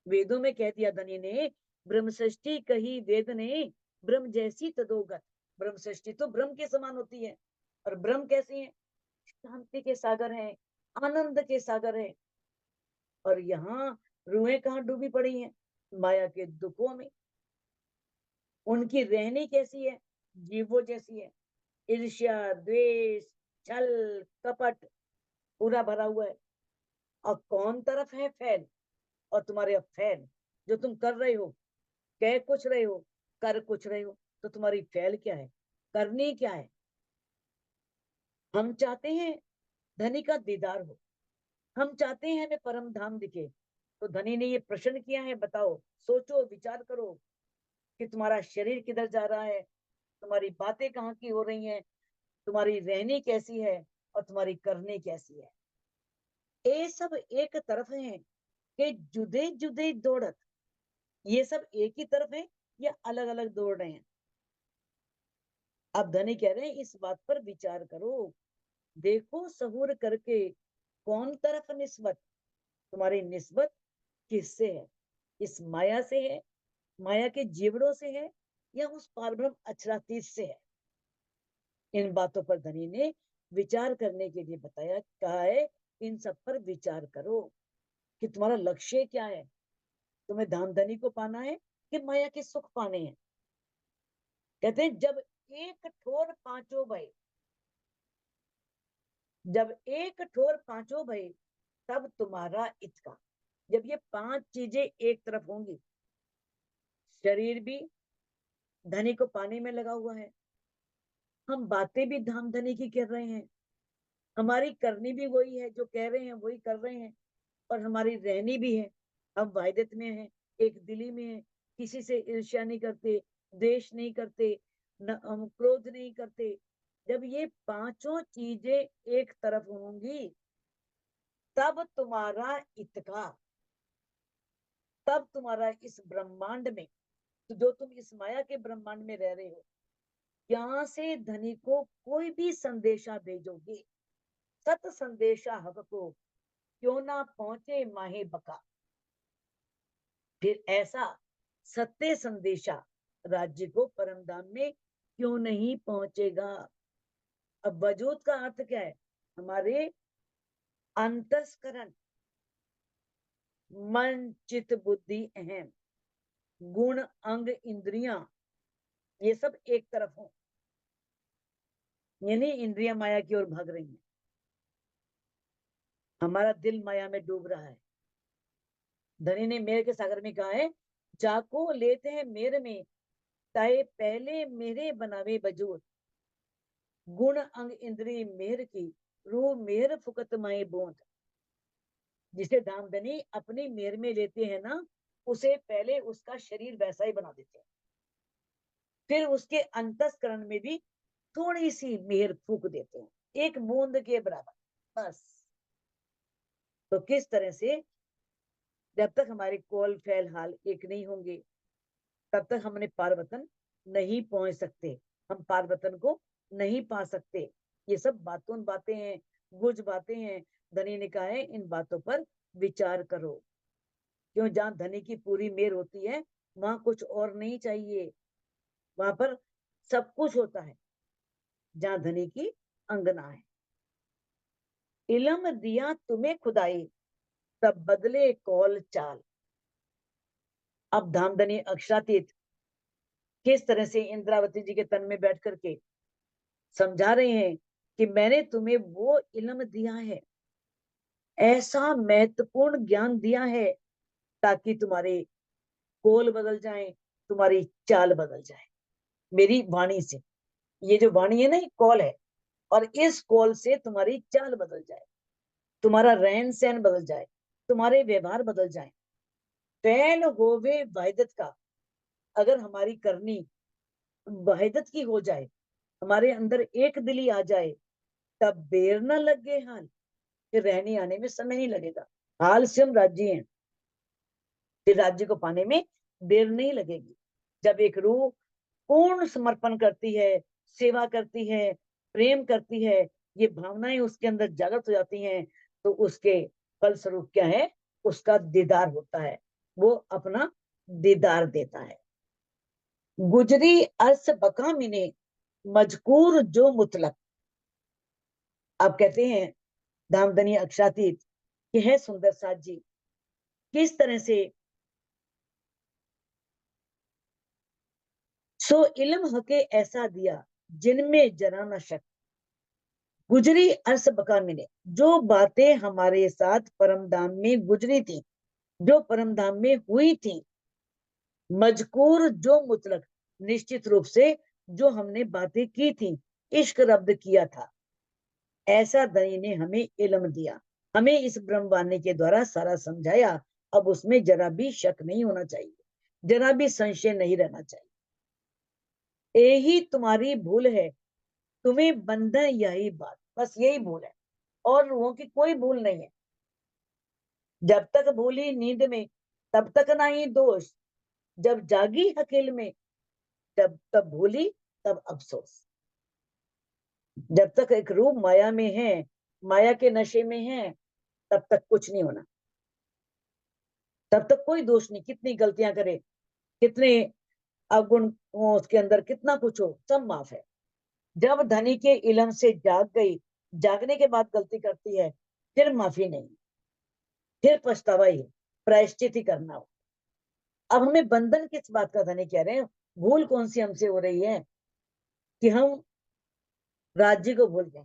वेदों में कह दिया धनी ने, ब्रह्म सृष्टि कही वेद ने, ब्रह्म जैसी तदोगत। ब्रह्म सृष्टि तो ब्रह्म के समान होती है, और ब्रह्म कैसे है? शांति के सागर है, आनंद के सागर है। और यहाँ रूहें कहाँ डूबी पड़ी हैं? माया के दुखों में। उनकी रहनी कैसी है? जीवों जैसी है, ईर्ष्या द्वेष छल कपट पूरा भरा हुआ है। और कौन तरफ है फैल, और तुम्हारे फैल जो तुम कर रहे हो, कह कुछ रहे हो, कर कुछ रहे हो, तो तुम्हारी फैल क्या है, करनी क्या है। हम चाहते हैं धनी का दीदार हो, हम चाहते हैं हमें परम धाम दिखे। तो धनी ने ये प्रश्न किया है, बताओ, सोचो विचार करो कि तुम्हारा शरीर किधर जा रहा है, तुम्हारी बातें कहाँ की हो रही हैं, तुम्हारी रहनी कैसी है, और तुम्हारी करनी कैसी है। ये सब एक तरफ है कि जुदे जुदे दौड़त, ये सब एक ही तरफ है या अलग अलग दौड़ रहे हैं। अब धनी कह रहे हैं इस बात पर विचार करो, देखो सहूर करके कौन तरफ निस्बत, तुम्हारी निस्बत किससे है, इस माया से है, माया के जीवड़ों से है, या उस पारब्रह्म अक्षरातीत से है। इन बातों पर धनी ने विचार करने के लिए बताया, कहा है इन सब पर विचार करो कि तुम्हारा लक्ष्य क्या है, तुम्हें धाम धनी को पाना है कि माया के सुख पाने हैं। कहते हैं जब एक ठोर पांचों भय, जब एक ठोर पांचों भय तब तुम्हारा इतका। जब ये पांच चीजें एक तरफ होंगी, शरीर भी धनी को पाने में लगा हुआ है, हम बातें भी धाम धनी की कर रहे हैं, हमारी करनी भी वही है, जो कह रहे हैं वही कर रहे हैं, और हमारी रहनी भी है, हम वाहिदत में हैं, एक दिली में है, किसी से ईर्ष्या नहीं करते, द्वेष नहीं करते, न हम क्रोध नहीं करते। जब ये पांचों चीजें एक तरफ होंगी तब तुम्हारा इतका, तब तुम्हारा इस ब्रह्मांड में, तो जो तुम इस माया के ब्रह्मांड में रह रहे हो, यहाँ से धनी को कोई भी संदेशा भेजोगे, सत संदेशा हक को क्यों ना पहुंचे माहे बका, फिर ऐसा सत्य संदेशा राज्य को परम धाम में क्यों नहीं पहुंचेगा। अब वजूद का अर्थ क्या है, हमारे अंतस्करण, मन चित्त बुद्धि अहम, गुण अंग इंद्रियां, ये सब एक तरफ हो, यानी इंद्रियां माया की ओर भाग रही हैं, हमारा दिल माया में डूब रहा है। धनी ने मेरे के सागर में कहा है, जाको लेते हैं मेरे में, ताए पहले मेरे बनावे वजूद, गुण अंग इंद्री मेहर की, रूह मेहर फुकत माए बूंद। जिसे धाम धनी अपनी मेहर में लेते हैं ना, उसे पहले उसका शरीर वैसा ही बना देते हैं, फिर उसके अंतस्करण में भी थोड़ी सी मेहर फूक देते हैं, एक बूंद के बराबर बस। तो किस तरह से, जब तक हमारे कौल फैल हाल एक नहीं होंगे, तब तक हमने पारवतन नहीं पहुंच सकते, हम पारवतन को नहीं पा सकते। ये सब बातों बातें हैं, गुज बातें हैं। धनी ने कहा है इन बातों पर विचार करो, क्यों, जहां धनी की पूरी मेहर होती है वहां कुछ और नहीं चाहिए, वहां पर सब कुछ होता है, जहां धनी की अंगना है। इलम दिया तुम्हें खुदाई, तब बदले कौल चाल। अब धामधनी अक्षरातीत किस तरह से इंद्रावती जी के तन में बैठ करके समझा रहे हैं कि मैंने तुम्हें वो इल्म दिया है, ऐसा महत्वपूर्ण ज्ञान दिया है, ताकि तुम्हारे कोल बदल जाए, तुम्हारी चाल बदल जाए मेरी वाणी से। ये जो वाणी है ना, ये कौल है, और इस कौल से तुम्हारी चाल बदल जाए, तुम्हारा रहन सहन बदल जाए, तुम्हारे व्यवहार बदल जाए। फैल होवे वाहिदत का, अगर हमारी करनी वाहिदत की हो जाए, हमारे अंदर एक दिली आ जाए, तब बेर न लगे हाल, फिर रहने आने में समय नहीं लगेगा। हाल से हम राज्य हैं, फिर राज्य को पाने में देर नहीं लगेगी। जब एक रूह पूर्ण समर्पण करती है, सेवा करती है, प्रेम करती है, ये भावनाएं उसके अंदर जागृत हो जाती हैं, तो उसके फलस्वरूप क्या है, उसका दीदार होता है, वो अपना दीदार देता है। गुजरी अर्स बका मिने, मजकूर जो मुतलक। आप कहते हैं धामधनी अक्षरातीत कि है सुंदर साथ जी, किस तरह से सो इल्म हके ऐसा दिया जिनमें जरा न शक, गुजरी अर्स बका मिले, जो बातें हमारे साथ परमधाम में गुजरी थी, जो परमधाम में हुई थी, मजकूर जो मुतलक, निश्चित रूप से जो हमने बातें की थी, इश्क रब्द किया था, ऐसा धनी ने हमें इल्म दिया, हमें इस ब्रह्मवाणी के द्वारा सारा समझाया। अब उसमें जरा भी शक नहीं होना चाहिए, जरा भी संशय नहीं रहना चाहिए। यही तुम्हारी भूल है, तुम्हें बंधन यही बात, बस यही भूल है, और रूहों की कोई भूल नहीं है। जब तक भूली नींद में तब तक ना ही दोष, जब जागी हकील में जब तब भूली तब अफसोस। जब तक एक रूह माया में है, माया के नशे में है, तब तक कुछ नहीं होना, तब तक कोई दोष नहीं। कितनी गलतियां करे, कितने अवगुण हो उसके अंदर, कितना कुछ हो, सब माफ है। जब धनी के इलम से जाग गई, जागने के बाद गलती करती है, फिर माफी नहीं, फिर पछतावा ही, प्रायश्चित ही करना हो। अब हमें बंधन किस बात का धनी कह रहे हैं, भूल कौन सी हमसे हो रही है कि हम राज्य को भूल गए,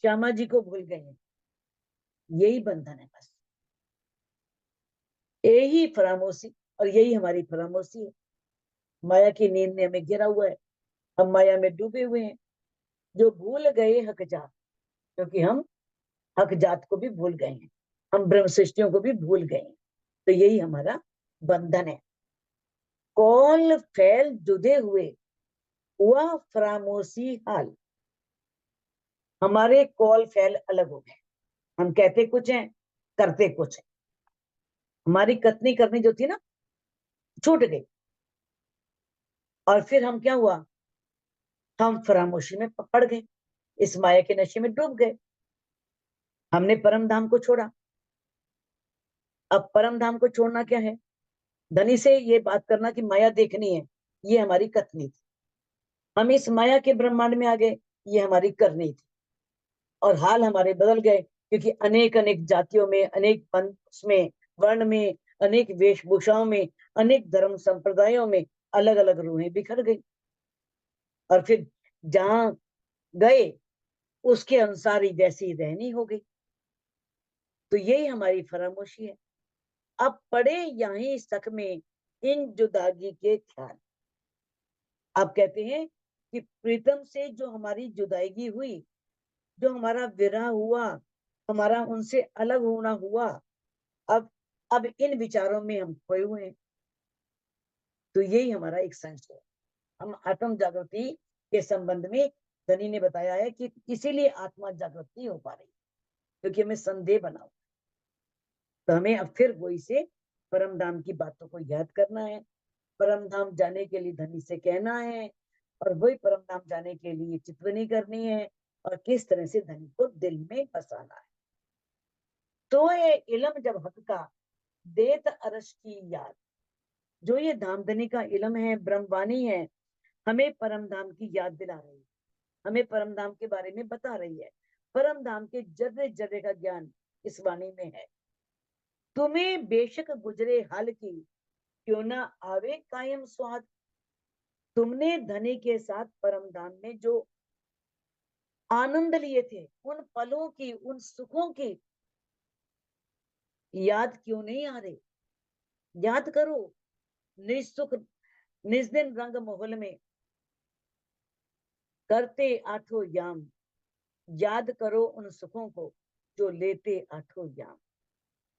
श्यामा जी को भूल गए हैं, यही बंधन है बस, यही फरामोशी, और यही हमारी फरामोशी है। माया की नींद ने हमें गिरा हुआ है, हम माया में डूबे हुए हैं, जो भूल गए हक जात, क्योंकि हम हक जात को भी भूल गए हैं, हम ब्रह्म सृष्टियों को भी भूल गए हैं। तो यही हमारा बंधन है। कौल फैल जुदे हुए हुआ फरामोशी हाल, हमारे कौल फैल अलग हो गए, हम कहते कुछ हैं, करते कुछ है। हमारी कथनी करनी जो थी ना, छूट गई, और फिर हम क्या हुआ, हम फरामोशी में पकड़ गए, इस माया के नशे में डूब गए, हमने परम धाम को छोड़ा। अब परम धाम को छोड़ना क्या है, धनी से ये बात करना कि माया देखनी है, ये हमारी कथनी थी। हम इस माया के ब्रह्मांड में आ गए, ये हमारी करनी थी। और हाल हमारे बदल गए, क्योंकि अनेक अनेक जातियों में, अनेक वंश में, वर्ण में, अनेक वेशभूषाओं में, अनेक धर्म संप्रदायों में अलग अलग रूहें बिखर गई, और फिर जहां गए उसके अनुसार ही जैसी रहनी हो गई। तो यही हमारी फरामोशी है। अब पड़े यहीं शक में इन जुदागी के ख्याल। आप कहते हैं कि प्रीतम से जो हमारी जुदाईगी हुई, जो हमारा विरह हुआ, हमारा उनसे अलग होना हुआ, अब अब इन विचारों में हम खोए हुए हैं। तो यही हमारा एक संशय है। हम आत्म जागृति के संबंध में धनी ने बताया है कि इसीलिए आत्मा जागृत नहीं हो पा रही, क्योंकि हमें संदेह बना हुआ। तो हमें अब फिर वही से परम धाम की बातों को याद करना है, परम धाम जाने के लिए धनी से कहना है, और वही परम धाम जाने के लिए चितवनी करनी है, और किस तरह से धनी को दिल में बसाना है। तो ये इलम जब हक का देत अरश की याद, जो ये धामधनी का इलम है, ब्रह्मवाणी है, हमें परम धाम की याद दिला रही है, हमें परम धाम के बारे में बता रही है। परम धाम के जर्रे जर्रे का ज्ञान इस वाणी में है। तुम्हें बेशक गुजरे हाल की क्यों ना आवे कायम स्वाद, तुमने धनी के साथ परम धाम में जो आनंद लिए थे, उन पलों की, उन सुखों की याद क्यों नहीं आ रही। याद करो, निस्सुख निस्दिन रंग मोहल में करते आठों याम, याद करो उन सुखों को जो लेते आठों याम।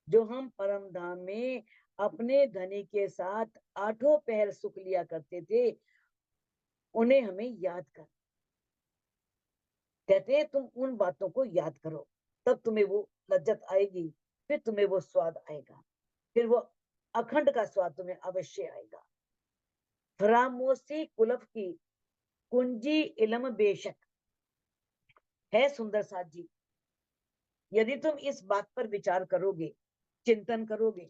जो हम परम धाम में अपने धनी के साथ आठों पहर सुख लिया करते थे, उन्हें हमें याद कर। कहते हैं तुम उन बातों को याद करो, तब तुम्हें वो लज्जत आएगी, फिर तुम्हें वो स्वाद आएगा, फिर वो अखंड का स्वाद तुम्हें अवश्य आएगा। फरामोशी कुलफ की कुंजी इलम बेशक है सुंदर साथ जी। यदि तुम इस बात पर विचार करोगे, चिंतन करोगे,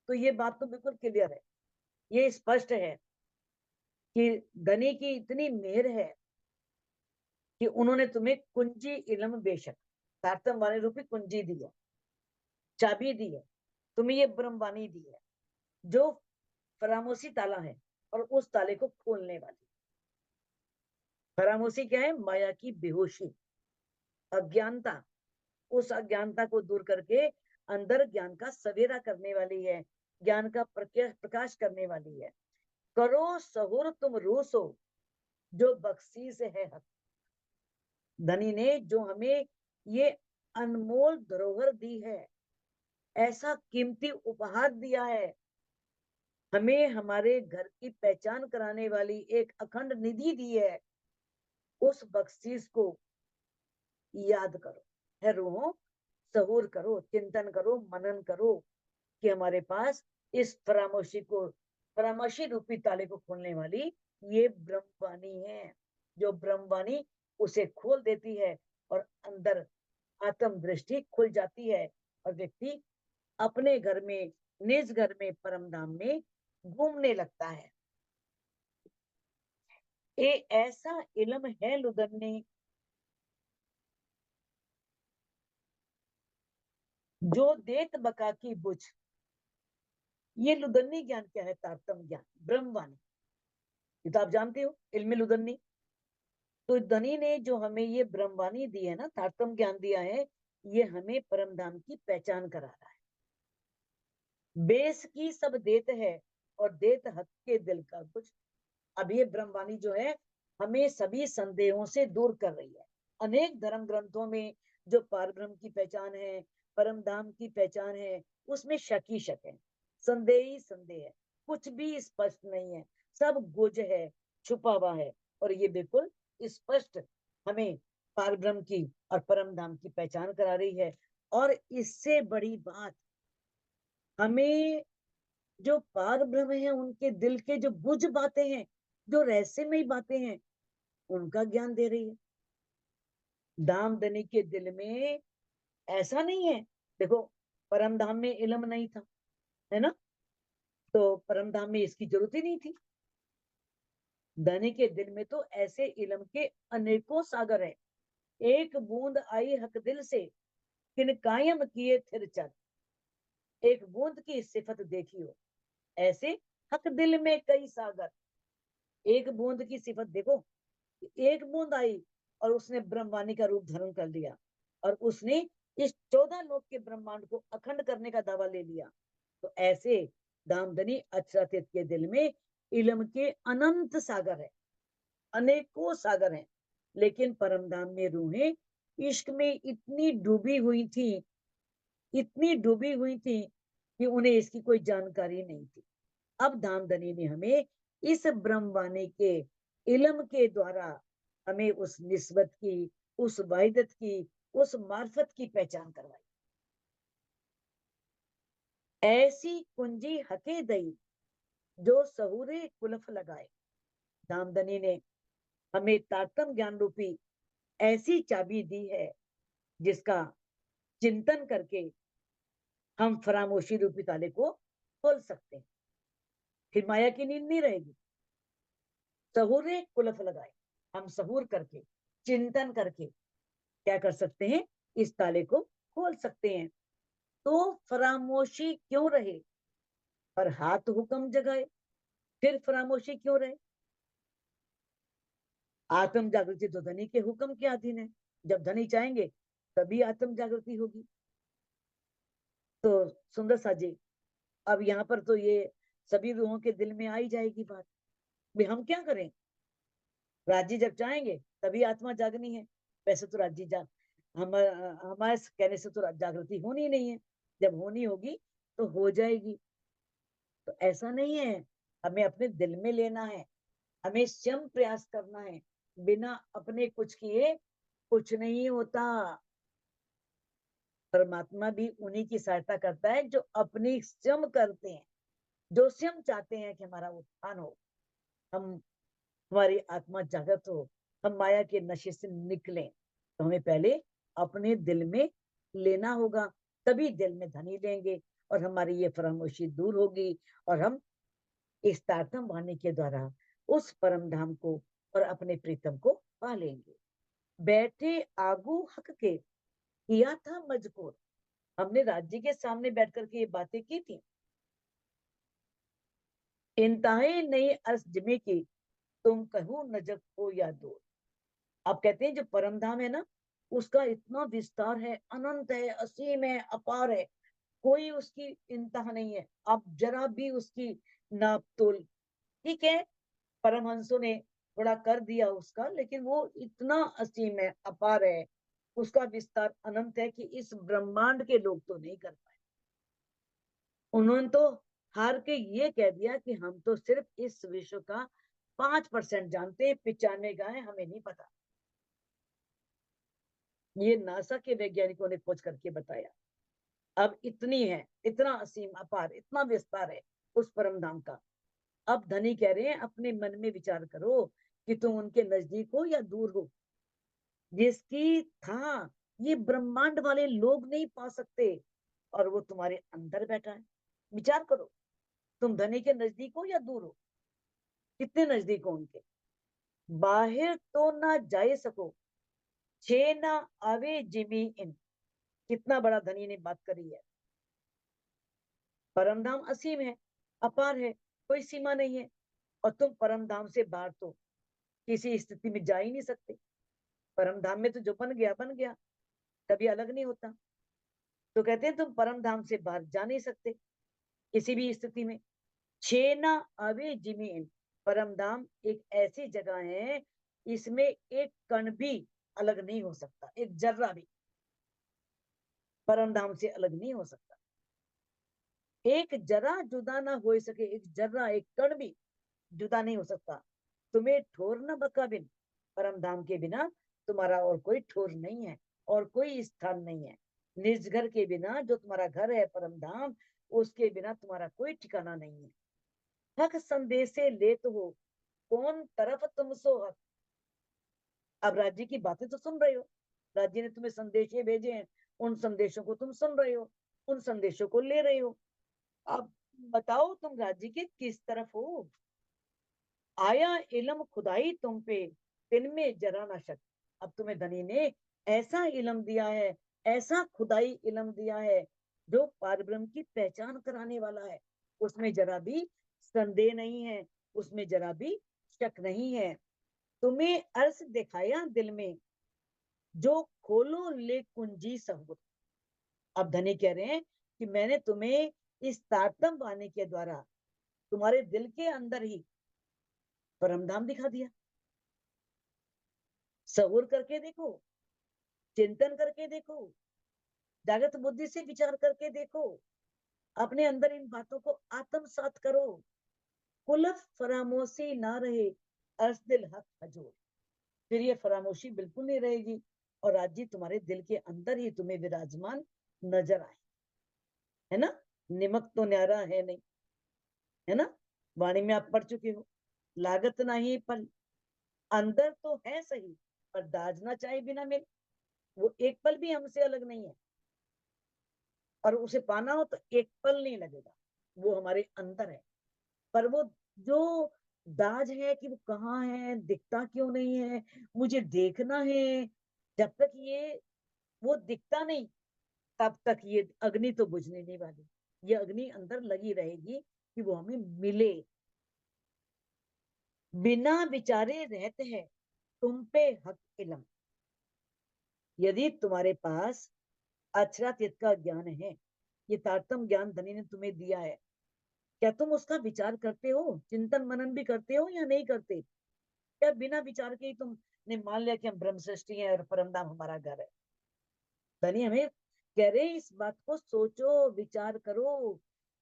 तो ये बात तो बिल्कुल क्लियर है, ये स्पष्ट है कि धनी की इतनी मेहर है कि उन्होंने तुम्हें कुंजी इलम बेशक, सार्थम वाणी रूपी कुंजी दी है, चाबी दी है, तुम्हें ये ब्रह्मवाणी दी है, जो फरामोशी ताला है और उस ताले को खोलने वाली। फरामोशी क्या है, माया की बेहोशी, अज्ञानता, उस अज्ञानता को दूर करके अंदर ज्ञान का सवेरा करने वाली है, ज्ञान का प्रकाश करने वाली है। करो सहुर तुम रूसो, जो बख्शीश है हक। धनी ने जो हमें ये अनमोल धरोहर दी है, ऐसा कीमती उपहार दिया है, हमें हमारे घर की पहचान कराने वाली एक अखंड निधि दी है, उस बख्शीश को याद करो। है रूहों, सहूर करो, चिंतन करो, मनन करो कि हमारे पास इस फरामोशी रूपी ताले को खोलने वाली ये ब्रह्मवाणी है, जो ब्रह्मवाणी उसे खोल देती है और अंदर आत्म दृष्टि खुल जाती है और व्यक्ति अपने घर में, निज घर में, परम धाम में घूमने लगता है। ये ऐसा इल्म है लुदन्ने, जो देत बका की बुझ। ये लुदन्नी ज्ञान क्या है? तारतम ज्ञान, ब्रह्मवाणी। ये तो आप जानते हो, इल्म लुदन्नी। तो धनी ने जो हमें ये ब्रह्मवाणी दी है ना, तारतम ज्ञान दिया है, ये हमें परम धाम की पहचान करा रहा है। बेस की सब देत है और देत हक के दिल का कुछ। अब ये ब्रह्मवाणी जो है हमें सभी संदेहों से दूर कर रही है। अनेक धर्म ग्रंथों में जो पार ब्रह्म की पहचान है, परम धाम की पहचान है, उसमें शक ही शक है, संदेह ही संदेह है, कुछ भी स्पष्ट नहीं है, सब गुज है, छुपा हुआ है। और ये बिल्कुल स्पष्ट हमें पार ब्रह्म की और परम धाम की पहचान करा रही है। और इससे बड़ी बात, हमें जो पार ब्रह्म है उनके दिल के जो गुज बातें हैं, जो रहस्यमयी बातें हैं, उनका ज्ञान दे रही है। दामदनी के दिल में ऐसा नहीं है, देखो परम धाम में इल्म नहीं था, है ना, तो परम धाम में इसकी जरूरत ही नहीं थी। धनी के दिल में तो ऐसे इल्म के अनेकों सागर है। एक बूंद आई हक दिल से, किन कायम किए थिर चल। एक बूंद की सिफत देखी हो, ऐसे हक दिल में कई सागर। एक बूंद की सिफत देखो, एक बूंद आई और उसने ब्रह्मवाणी का रूप धारण कर लिया और उसने इस 14 लोक के ब्रह्मांड को अखंड करने का दावा ले लिया। तो ऐसे दामदनी अचरातीत के दिल में इल्म के अनंत सागर है, अनेकों सागर हैं। लेकिन परमधाम में रूहें इश्क में इतनी डूबी हुई थी, इतनी डूबी हुई थी कि उन्हें इसकी कोई जानकारी नहीं थी। अब दामदनी ने हमें इस ब्रह्मवाणी के इल्म के द्वारा हमें उस निस्बत की, उस वाहिदत की, उस मार्फत की पहचान करवाई। ऐसी कुंजी हके दई, जो सहूरे कुलफ लगाए। दामदनी ने हमें तारतम ज्ञान रूपी ऐसी चाबी दी है, जिसका चिंतन करके हम फरामोशी रूपी ताले को खोल सकते हैं। फिर माया की नींद नहीं रहेगी। सहूरे कुलफ लगाए, हम सहूर करके, चिंतन करके क्या कर सकते हैं? इस ताले को खोल सकते हैं। तो फरामोशी क्यों रहे? पर हाथ हुक्म जगाए, फिर फरामोशी क्यों रहे? आत्म जागृति तो धनी के हुक्म के अधीन है। जब धनी चाहेंगे तभी आत्म जागृति होगी। तो सुंदर सा जी, अब यहाँ पर तो ये सभी रूहों के दिल में आई जाएगी बात, भी हम क्या करें? राजी जब चाहेंगे तभी आत्मा जागनी है। वैसे तो राजी जाग हमारे कहने से तो जागृति होनी नहीं है, जब होनी होगी तो हो जाएगी। तो ऐसा नहीं है, हमें अपने दिल में लेना है, हमें स्वयं प्रयास करना है। बिना अपने कुछ किए कुछ नहीं होता। परमात्मा भी उन्हीं की सहायता करता है जो अपनी स्वयं करते हैं, जो स्वयं चाहते हैं कि हमारा उत्थान हो, हम हमारी आत्मा जागृत हो, हम माया के नशे से निकलें। तो हमें पहले अपने दिल में लेना होगा, तभी दिल में धनी लेंगे और हमारी ये फरामोशी दूर होगी और हम इस तारतम वाणी के द्वारा उस परम धाम को और अपने प्रीतम को पा लेंगे। बैठे आगू हक के किया था मजबूर। हमने राज्य के सामने बैठ करके ये बातें की थी। इंतहाई नहीं अर्ज जिमे की, तुम कहो नजक हो या दूर। आप कहते हैं जो परम धाम है ना, उसका इतना विस्तार है, अनंत है, असीम है, अपार है, कोई उसकी इंतहा नहीं है, आप जरा भी उसकी नाप तोल। ठीक है, परमहंसों ने थोड़ा कर दिया उसका, लेकिन वो इतना असीम है, अपार है, उसका विस्तार अनंत है कि इस ब्रह्मांड के लोग तो नहीं कर पाए। उन्होंने तो हार के ये कह दिया कि हम तो सिर्फ इस विश्व का 5% जानते हैं, 95 गाय हमें नहीं पता। ये नासा के वैज्ञानिकों ने खोज करके बताया। अब इतनी है, इतना असीम अपार, इतना विस्तार है उस परम धाम का। अब धनी कह रहे हैं अपने मन में विचार करो कि तुम उनके नजदीक हो या दूर हो। जिसकी था ये ब्रह्मांड वाले लोग नहीं पा सकते, और वो तुम्हारे अंदर बैठा है। विचार करो, तुम धनी के नजदीक हो या दूर हो, कितने नजदीक हो उनके। बाहर तो ना जाए सको, छे ना आवे जिमी इन। कितना बड़ा धनी ने बात करी है। परम धाम असीम है, अपार है, कोई सीमा नहीं है, और तुम परम धाम से बाहर तो किसी स्थिति में जा ही नहीं सकते। परम धाम में तो जो बन गया बन गया, कभी अलग नहीं होता। तो कहते हैं तुम परम धाम से बाहर जा नहीं सकते किसी भी स्थिति में। छेना अवे जिमीन, परम धाम एक ऐसी जगह है, इसमें एक कण भी अलग नहीं हो सकता, एक जर्रा भी परम धाम से अलग नहीं हो सकता। एक जरा जुदा ना हो सके, एक जर्रा, एक कण भी जुदा नहीं हो सकता। तुम्हें ठोर न बका बिन, परम धाम के बिना तुम्हारा और कोई ठोर नहीं है, और कोई स्थान नहीं है। निज घर के बिना, जो तुम्हारा घर है परम धाम, उसके बिना तुम्हारा कोई ठिकाना नहीं है। हक संदेशे ले तो हो, कौन तरफ तुम सो हक। अब राज्य की बातें तो सुन रहे हो, राज्य ने तुम्हें संदेशे भेजे हैं, उन संदेशों को तुम सुन रहे हो, उन संदेशों को ले रहे हो। अब बताओ तुम राज्य के किस तरफ हो। आया इलम खुदाई तुम पे, तिन में जरा ना शक। अब तुम्हें धनी ने ऐसा इलम दिया है, ऐसा खुदाई इलम दिया है, जो पारब्रह्म की पहचान कराने वाला है। उसमें जरा भी संदेह नहीं है, उसमें जरा भी शक नहीं है। तुम्हें अर्श दिखाया दिल में, जो खोलो ले कुंजी सबूत। अब धनी कह रहे हैं कि मैंने तुम्हें इस तारतम वाणी के द्वारा तुम्हारे दिल के अंदर ही परमधाम दिखा दिया। सहुर करके देखो, चिंतन करके देखो, जागृत बुद्धि से विचार करके देखो, अपने अंदर इन बातों को आत्मसात करो। कुलफ फरामोशी ना रहे, अर्श दिल हक हजूर। फिर ये फरामोशी बिल्कुल नहीं रहेगी, और राज्य तुम्हारे दिल के अंदर ही तुम्हें विराजमान नजर आए। है ना, निमक तो न्यारा है नहीं, है ना, वाणी में आप पढ़ चुके हो। लागत नहीं पर अंदर तो है सही, पर दाजना चाहे बिना मिले। वो एक पल भी हमसे अलग नहीं है, और उसे पाना हो तो एक पल नहीं लगेगा। वो हमारे अंदर है, पर वो जो दाज है कि वो कहाँ है, दिखता क्यों नहीं है, मुझे देखना है। जब तक ये वो दिखता नहीं, तब तक ये अग्नि तो बुझने नहीं वाली। ये अग्नि अंदर लगी रहेगी कि वो हमें मिले। बिना विचारे रहते हैं तुम पे हक इलम। यदि तुम्हारे पास अक्षरातीत का ज्ञान है, ये तारतम ज्ञान धनी ने तुम्हें दिया है, क्या तुम उसका विचार करते हो, चिंतन मनन भी करते हो या नहीं करते। क्या बिना विचार के ही तुमने मान लिया कि हम ब्रह्म सृष्टि है और परमधाम हमारा घर है। धनी हमें कह रहे इस बात को सोचो, विचार करो।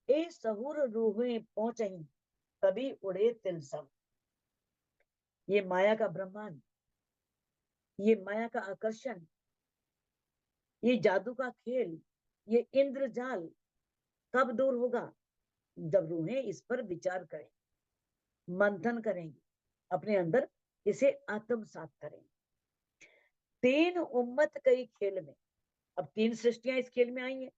ए सहूर रूहें पहुंचही, कभी उड़े तिलसम। ये माया का ब्रह्मांड, ये माया का आकर्षण, ये जादू का खेल, ये इंद्रजाल कब दूर होगा, जब रूहें इस पर विचार करें, मंथन करेंगी, अपने अंदर इसे आत्मसात करेंगे। तीन उम्मत कई खेल में, अब तीन सृष्टियां इस खेल में आई हैं।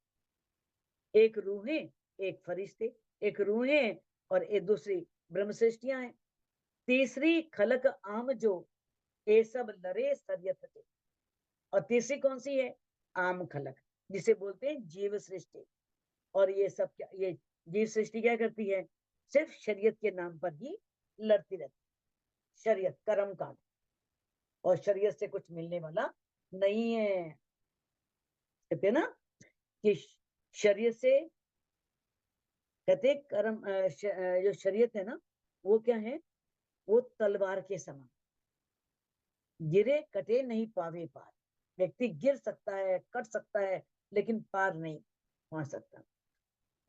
एक रूहें, एक फरिश्ते, एक रूहें और एक दूसरी ब्रह्म सृष्टियां हैं। तीसरी खलक आम जो, ये सब लरे सरियत थे। और तीसरी कौन सी है, आम खलक, जिसे बोलते हैं जीव सृष्टि। और ये सब क्या, ये जीव सृष्टि क्या करती है, सिर्फ शरीयत के नाम पर ही लड़ती रहती। शरीयत कर्म कांड, और शरीयत से कुछ मिलने वाला नहीं है। कहते हैं ना कि शरीयत से, कहते कर्म जो शरीयत है ना, वो क्या है, वो तलवार के समान, गिरे कटे नहीं पावे पार। व्यक्ति गिर सकता है, कट सकता है, लेकिन पार नहीं पहुंच सकता।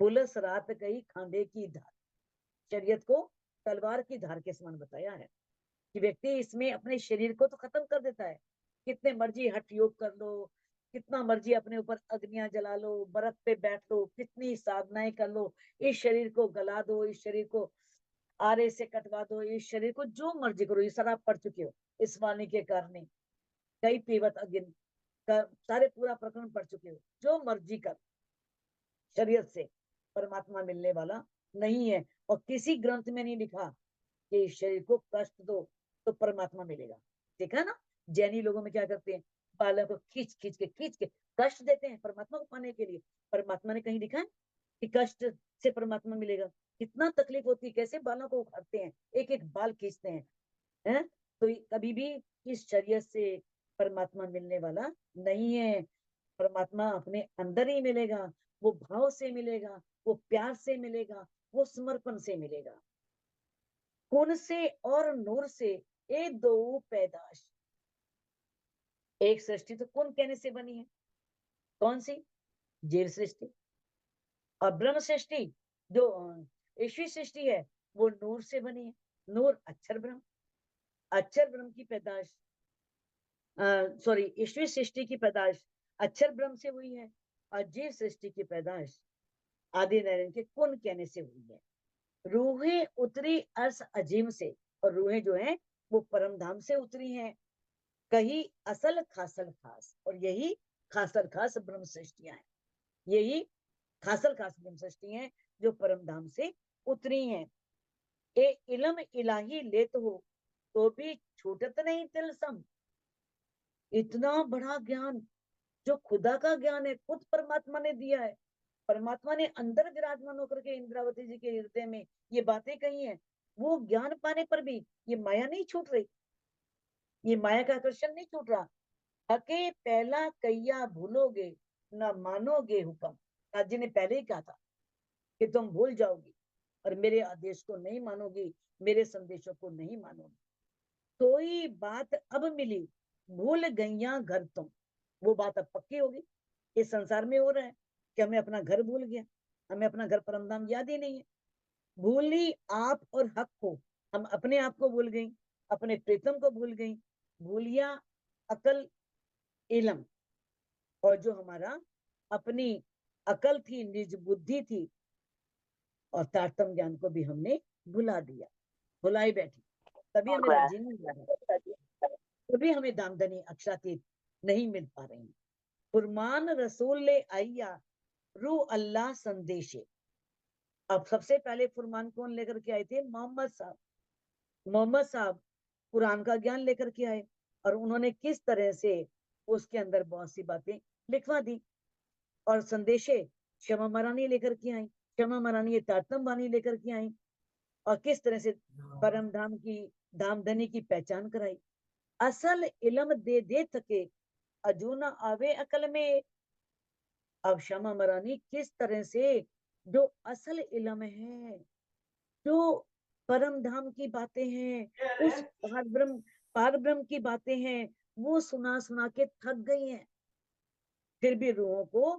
पुलिस रात गई खांडे की धार, शरीयत को तलवार की धार के समान बताया है कि व्यक्ति इसमें अपने शरीर को तो खत्म कर देता है। कितने मर्जी हठ योग कर लो, कितना मर्जी अपने ऊपर अग्नियां जला लो, बर्फ पे बैठ लो, कितनी साधनाएं कर लो, इस शरीर को गला दो, इस शरीर को आरे से कटवा दो, इस शरीर को जो मर्जी करो, ये शराब पढ़ चुके हो इस वाणी के कारण, कई पीवत अगिन का सारे पूरा प्रकरण पढ़ चुके हो, जो मर्जी कर, शरीयत से परमात्मा मिलने वाला नहीं है। और किसी ग्रंथ में नहीं लिखा कि शरीर को कष्ट दो तो परमात्मा मिलेगा। देखा ना, जैनी लोगों में क्या करते हैं, बालों को खींच के कष्ट देते हैं परमात्मा को पाने के लिए। परमात्मा ने कहीं लिखा है कि कष्ट से परमात्मा मिलेगा? कितना तकलीफ होती है, कैसे बालों को उखाड़ते हैं, एक एक बाल खींचते हैं, हैं? तो कभी भी इस शरीयत से परमात्मा मिलने वाला नहीं है। परमात्मा अपने अंदर ही मिलेगा, वो भाव से मिलेगा, वो प्यार से मिलेगा, वो समर्पण से मिलेगा। खून से और नूर से ये दो पैदाश। एक सृष्टि तो कौन कहने से बनी है? कौन सी? जीव सृष्टि। और ब्रह्म सृष्टि जो ईश्वरी सृष्टि है, वो नूर से बनी है। नूर अक्षर ब्रह्म, अक्षर ब्रह्म की पैदाश, सॉरी, ईश्वरी सृष्टि की पैदाश अक्षर ब्रह्म से हुई है, और जीव सृष्टि की पैदाश आदि नारायण के कुन कहने से हुई है। रूहें उतरी अर्श अजीम से, और रूहें जो है वो परम धाम से उतरी हैं। कही असल खासल खास, और यही खासल खास ब्रह्म सृष्टियां हैं, यही खासल खास ब्रह्म सृष्टि हैं जो परम धाम से उतरी हैं। ए इलम इलाही लेत हो तो भी छूटत नहीं तिलसम। इतना बड़ा ज्ञान जो खुदा का ज्ञान है, खुद परमात्मा ने दिया है। परमात्मा ने अंदर विराजमान होकर के इंद्रावती जी के हृदय में ये बातें कही हैं। वो ज्ञान पाने पर भी ये माया नहीं छूट रही, ये माया का आकर्षण नहीं छूट रहा। अके पहला कैया भूलोगे ना मानोगे हुक्म। नाथ जी ने पहले ही कहा था कि तुम भूल जाओगी और मेरे आदेश को नहीं मानोगी, मेरे संदेशों को नहीं मानोगी। तो ही बात अब मिली, भूल गईया घर तुम। वो बात अब पक्की होगी। इस संसार में हो रहा है कि हमें अपना घर भूल गया, हमें अपना घर परमधाम याद ही नहीं है। भूली आप और हक को, हम अपने आप को भूल गई, अपने प्रीतम को भूल गई। भूलिया अकल इलम, और जो हमारा अपनी अकल थी, निज बुद्धि थी, और तारतम ज्ञान को भी हमने भुला दिया, भुलाई बैठी। तभी हमें राज्य नहीं मिल रहा है, तभी हमें दामदनी अक्षातीत नहीं मिल पा रही। फुरमान रसूल ले आइया रू अल्लाह संदेशे। अब सबसे पहले फुरमान कौन लेकर के आए थे? मोहम्मद साहब। मोहम्मद साहब कुरान का ज्ञान लेकर के आए, और उन्होंने किस तरह से उसके अंदर बहुत सी बातें लिखवा दी। और संदेशे क्षमा मरानी लेकर के आई, क्षमा मरानी ये तारतम बानी लेकर के आई, और किस तरह से परम धाम की धामधनी की पहचान कराई। असल इलम दे दे थके अजूना आवे अकल में। अब क्षमा मरानी किस तरह से जो असल इलम है, जो परम धाम की बातें हैं, उस पार ब्रह्म की बातें हैं, वो सुना सुना के थक गई हैं। फिर भी रूहों को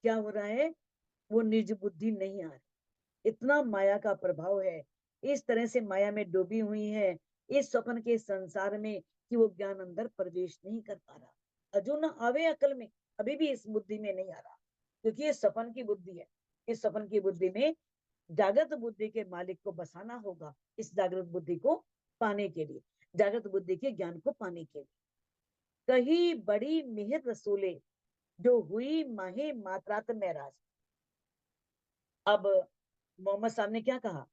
क्या हो रहा है, वो निज बुद्धि नहीं आ रही। इतना माया का प्रभाव है, इस तरह से माया में डूबी हुई है इस स्वप्न के संसार में, कि वो ज्ञान अंदर प्रवेश नहीं कर पा रहा। अजो न आवे अकल में, अभी भी इस बुद्धि में नहीं आ रहा, क्योंकि ये सपन की बुद्धि है। इस सपन की बुद्धि में जागृत बुद्धि के मालिक को बसाना होगा, इस जागृत बुद्धि को पाने के लिए, जागृत बुद्धि के ज्ञान को पाने के लिए। कही बड़ी मिहिर रसूले जो हुई माहे मात्रात महराज। अब मोहम्मद साहब ने क्या कहा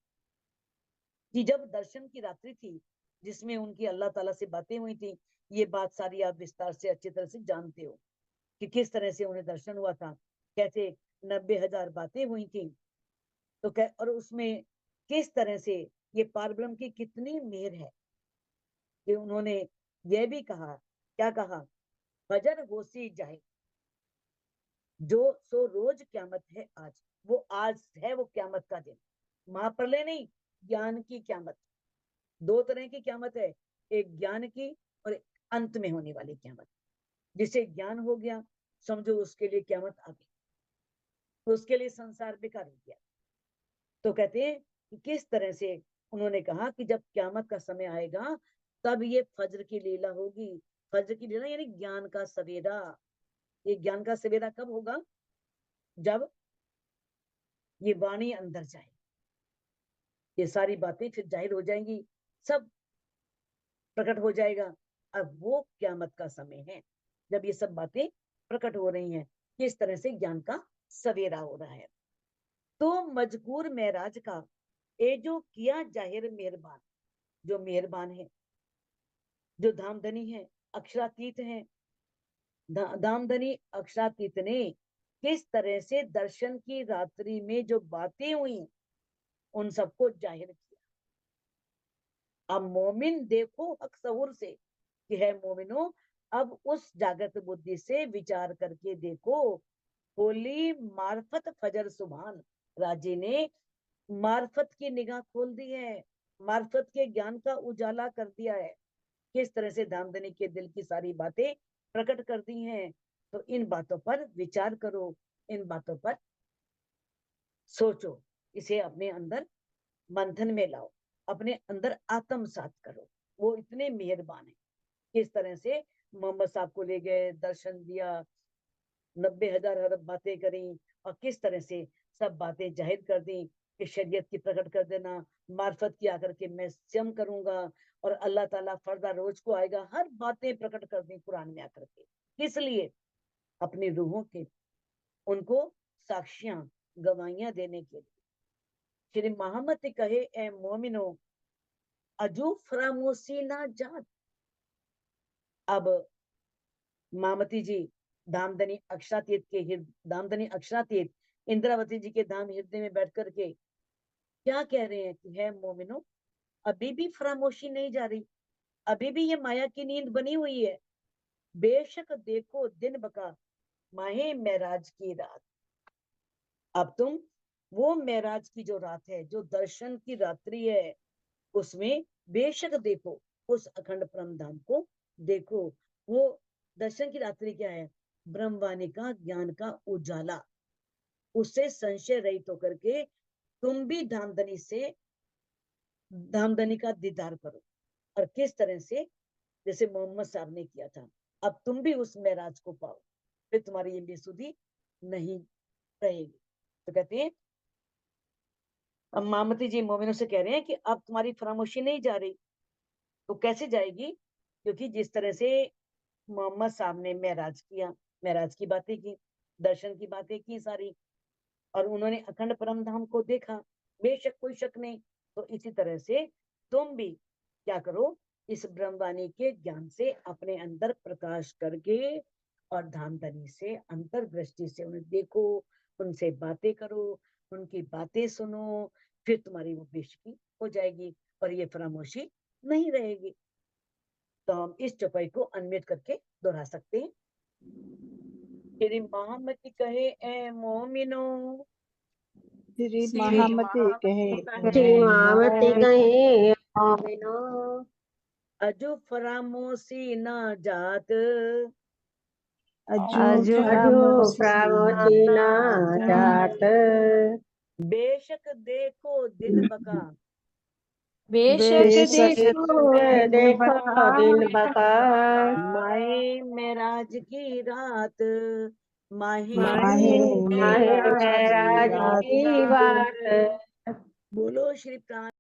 कि जब दर्शन की रात्रि थी, जिसमें उनकी अल्लाह ताला से बातें हुई थी, ये बात सारी आप विस्तार से अच्छी तरह से जानते हो कि किस तरह से उन्हें दर्शन हुआ था, कैसे 90,000 बातें हुई थी। तो और उसमें किस तरह से ये पारब्रह्म की कितनी मेहर है कि उन्होंने यह भी कहा, क्या कहा फजर होसी जाहिर, जो सो रोज क्यामत है आज, वो आज है वो क्यामत का दिन, महाप्रलय नहीं, ज्ञान की क्यामत। दो तरह की क्यामत है, एक ज्ञान की और एक अंत में होने वाली क्यामत। जिसे ज्ञान हो गया समझो उसके लिए क्यामत आ गई, तो उसके लिए संसार बेकार हो गया। तो कहते हैं कि किस तरह से उन्होंने कहा कि जब क्यामत का समय आएगा तब ये फज्र की लीला होगी। फज्र की लीला यानी ज्ञान का सवेरा। ये ज्ञान का सवेरा कब होगा? जब ये वाणी अंदर जाए, ये सारी बातें फिर जाहिर हो जाएंगी, सब प्रकट हो जाएगा। अब वो क्यामत का समय है जब ये सब बातें प्रकट हो रही हैं, किस तरह से ज्ञान का सवेरा हो रहा है। तो मजकूर महराज का ये जो किया जाहिर मेहरबान, जो मेहरबान है, जो धामधनी है, अक्षरातीत है, धामधनी अक्षरातीत ने किस तरह से दर्शन की रात्रि में जो बातें हुई उन सबको जाहिर किया। अब मोमिन देखो हक सहूर से कि है मोमिनो, अब उस जागृत बुद्धि से विचार करके देखो। खोली मार्फत फजर सुभान, राजे ने मार्फत की निगाह खोल दी है, मार्फत के ज्ञान का उजाला कर दिया है। किस तरह से धामधनी के दिल की सारी बातें प्रकट कर दी हैं। तो इन बातों पर विचार करो, इन बातों पर सोचो, इसे अपने अंदर मंथन में लाओ, अपने अंदर आत्मसात करो। वो इतने मेहरबान है। किस तरह से मोहम्मद साहब को ले गए, दर्शन दिया, 90,000 अरब बातें करी, और किस तरह से सब बातें जाहिर कर दी कि शरीयत की प्रकट कर देना, मार्फत की आकर के मैं स्वयं करूंगा, और अल्लाह ताला फर्दा रोज को आएगा, हर बातें प्रकट कर दी कुरान में आकर के। किस लिए? अपनी रूहों के उनको साक्षियां गवाहियां देने के लिए। श्री मोहम्मद कहे ए मोमिनो अजू फरामोशी ना जात। अब मामती जी धामधनी अक्षरातीत के धामधनी अक्षरातीत इंद्रावती जी के धाम हृदय में बैठ करके क्या कह रहे हैं कि है मोमिनो, अभी भी फरामोशी नहीं जा रही, अभी भी ये माया की नींद बनी हुई है। बेशक देखो दिन बका माहे महराज की रात। अब तुम वो महराज की जो रात है, जो दर्शन की रात्रि है, उसमें बेशक देखो, उस अखंड परम धाम को देखो। वो दर्शन की रात्रि क्या है? ब्रह्मवाणी का ज्ञान का उजाला। उससे संशय रहित होकर के तुम भी धामधनी से धामधनी का दीदार करो। और किस तरह से जैसे मोहम्मद साहब ने किया था, अब तुम भी उस महराज को पाओ, फिर तुम्हारी ये बेसुधी नहीं रहेगी। तो कहते हैं, अब मामती जी मोमिनों से कह रहे हैं कि अब तुम्हारी फरामोशी नहीं जा रही, तो कैसे जाएगी? क्योंकि जिस तरह से मोहम्मद साहब ने महराज किया, महराज की बातें की, दर्शन की बातें की सारी, और उन्होंने अखंड परम धाम को देखा, बेशक कोई शक नहीं। तो इसी तरह से तुम भी क्या करो, इस ब्रह्मवाणी के ज्ञान से अपने अंदर प्रकाश करके और धामधनी से अंतर्दृष्टि से उन्हें देखो, उनसे बातें करो, उनकी बातें सुनो, फिर तुम्हारी वो बेशकी हो जाएगी और ये फरामोशी नहीं रहेगी। तो हम इस चौपाई को अनम्यूट करके दोहरा सकते हैं। श्री मोहम्मद कहे ए मोमिनो, श्री महामती कहे मावती कहे मोमिनो, अजो फरामोशी ना जात, अजू प्रामोची ना जात। बेशक देखो दिन बका बेशक देखो दिन बका माहे महराज की रात, माहे माहे महराज की बात। बोलो श्री प्राण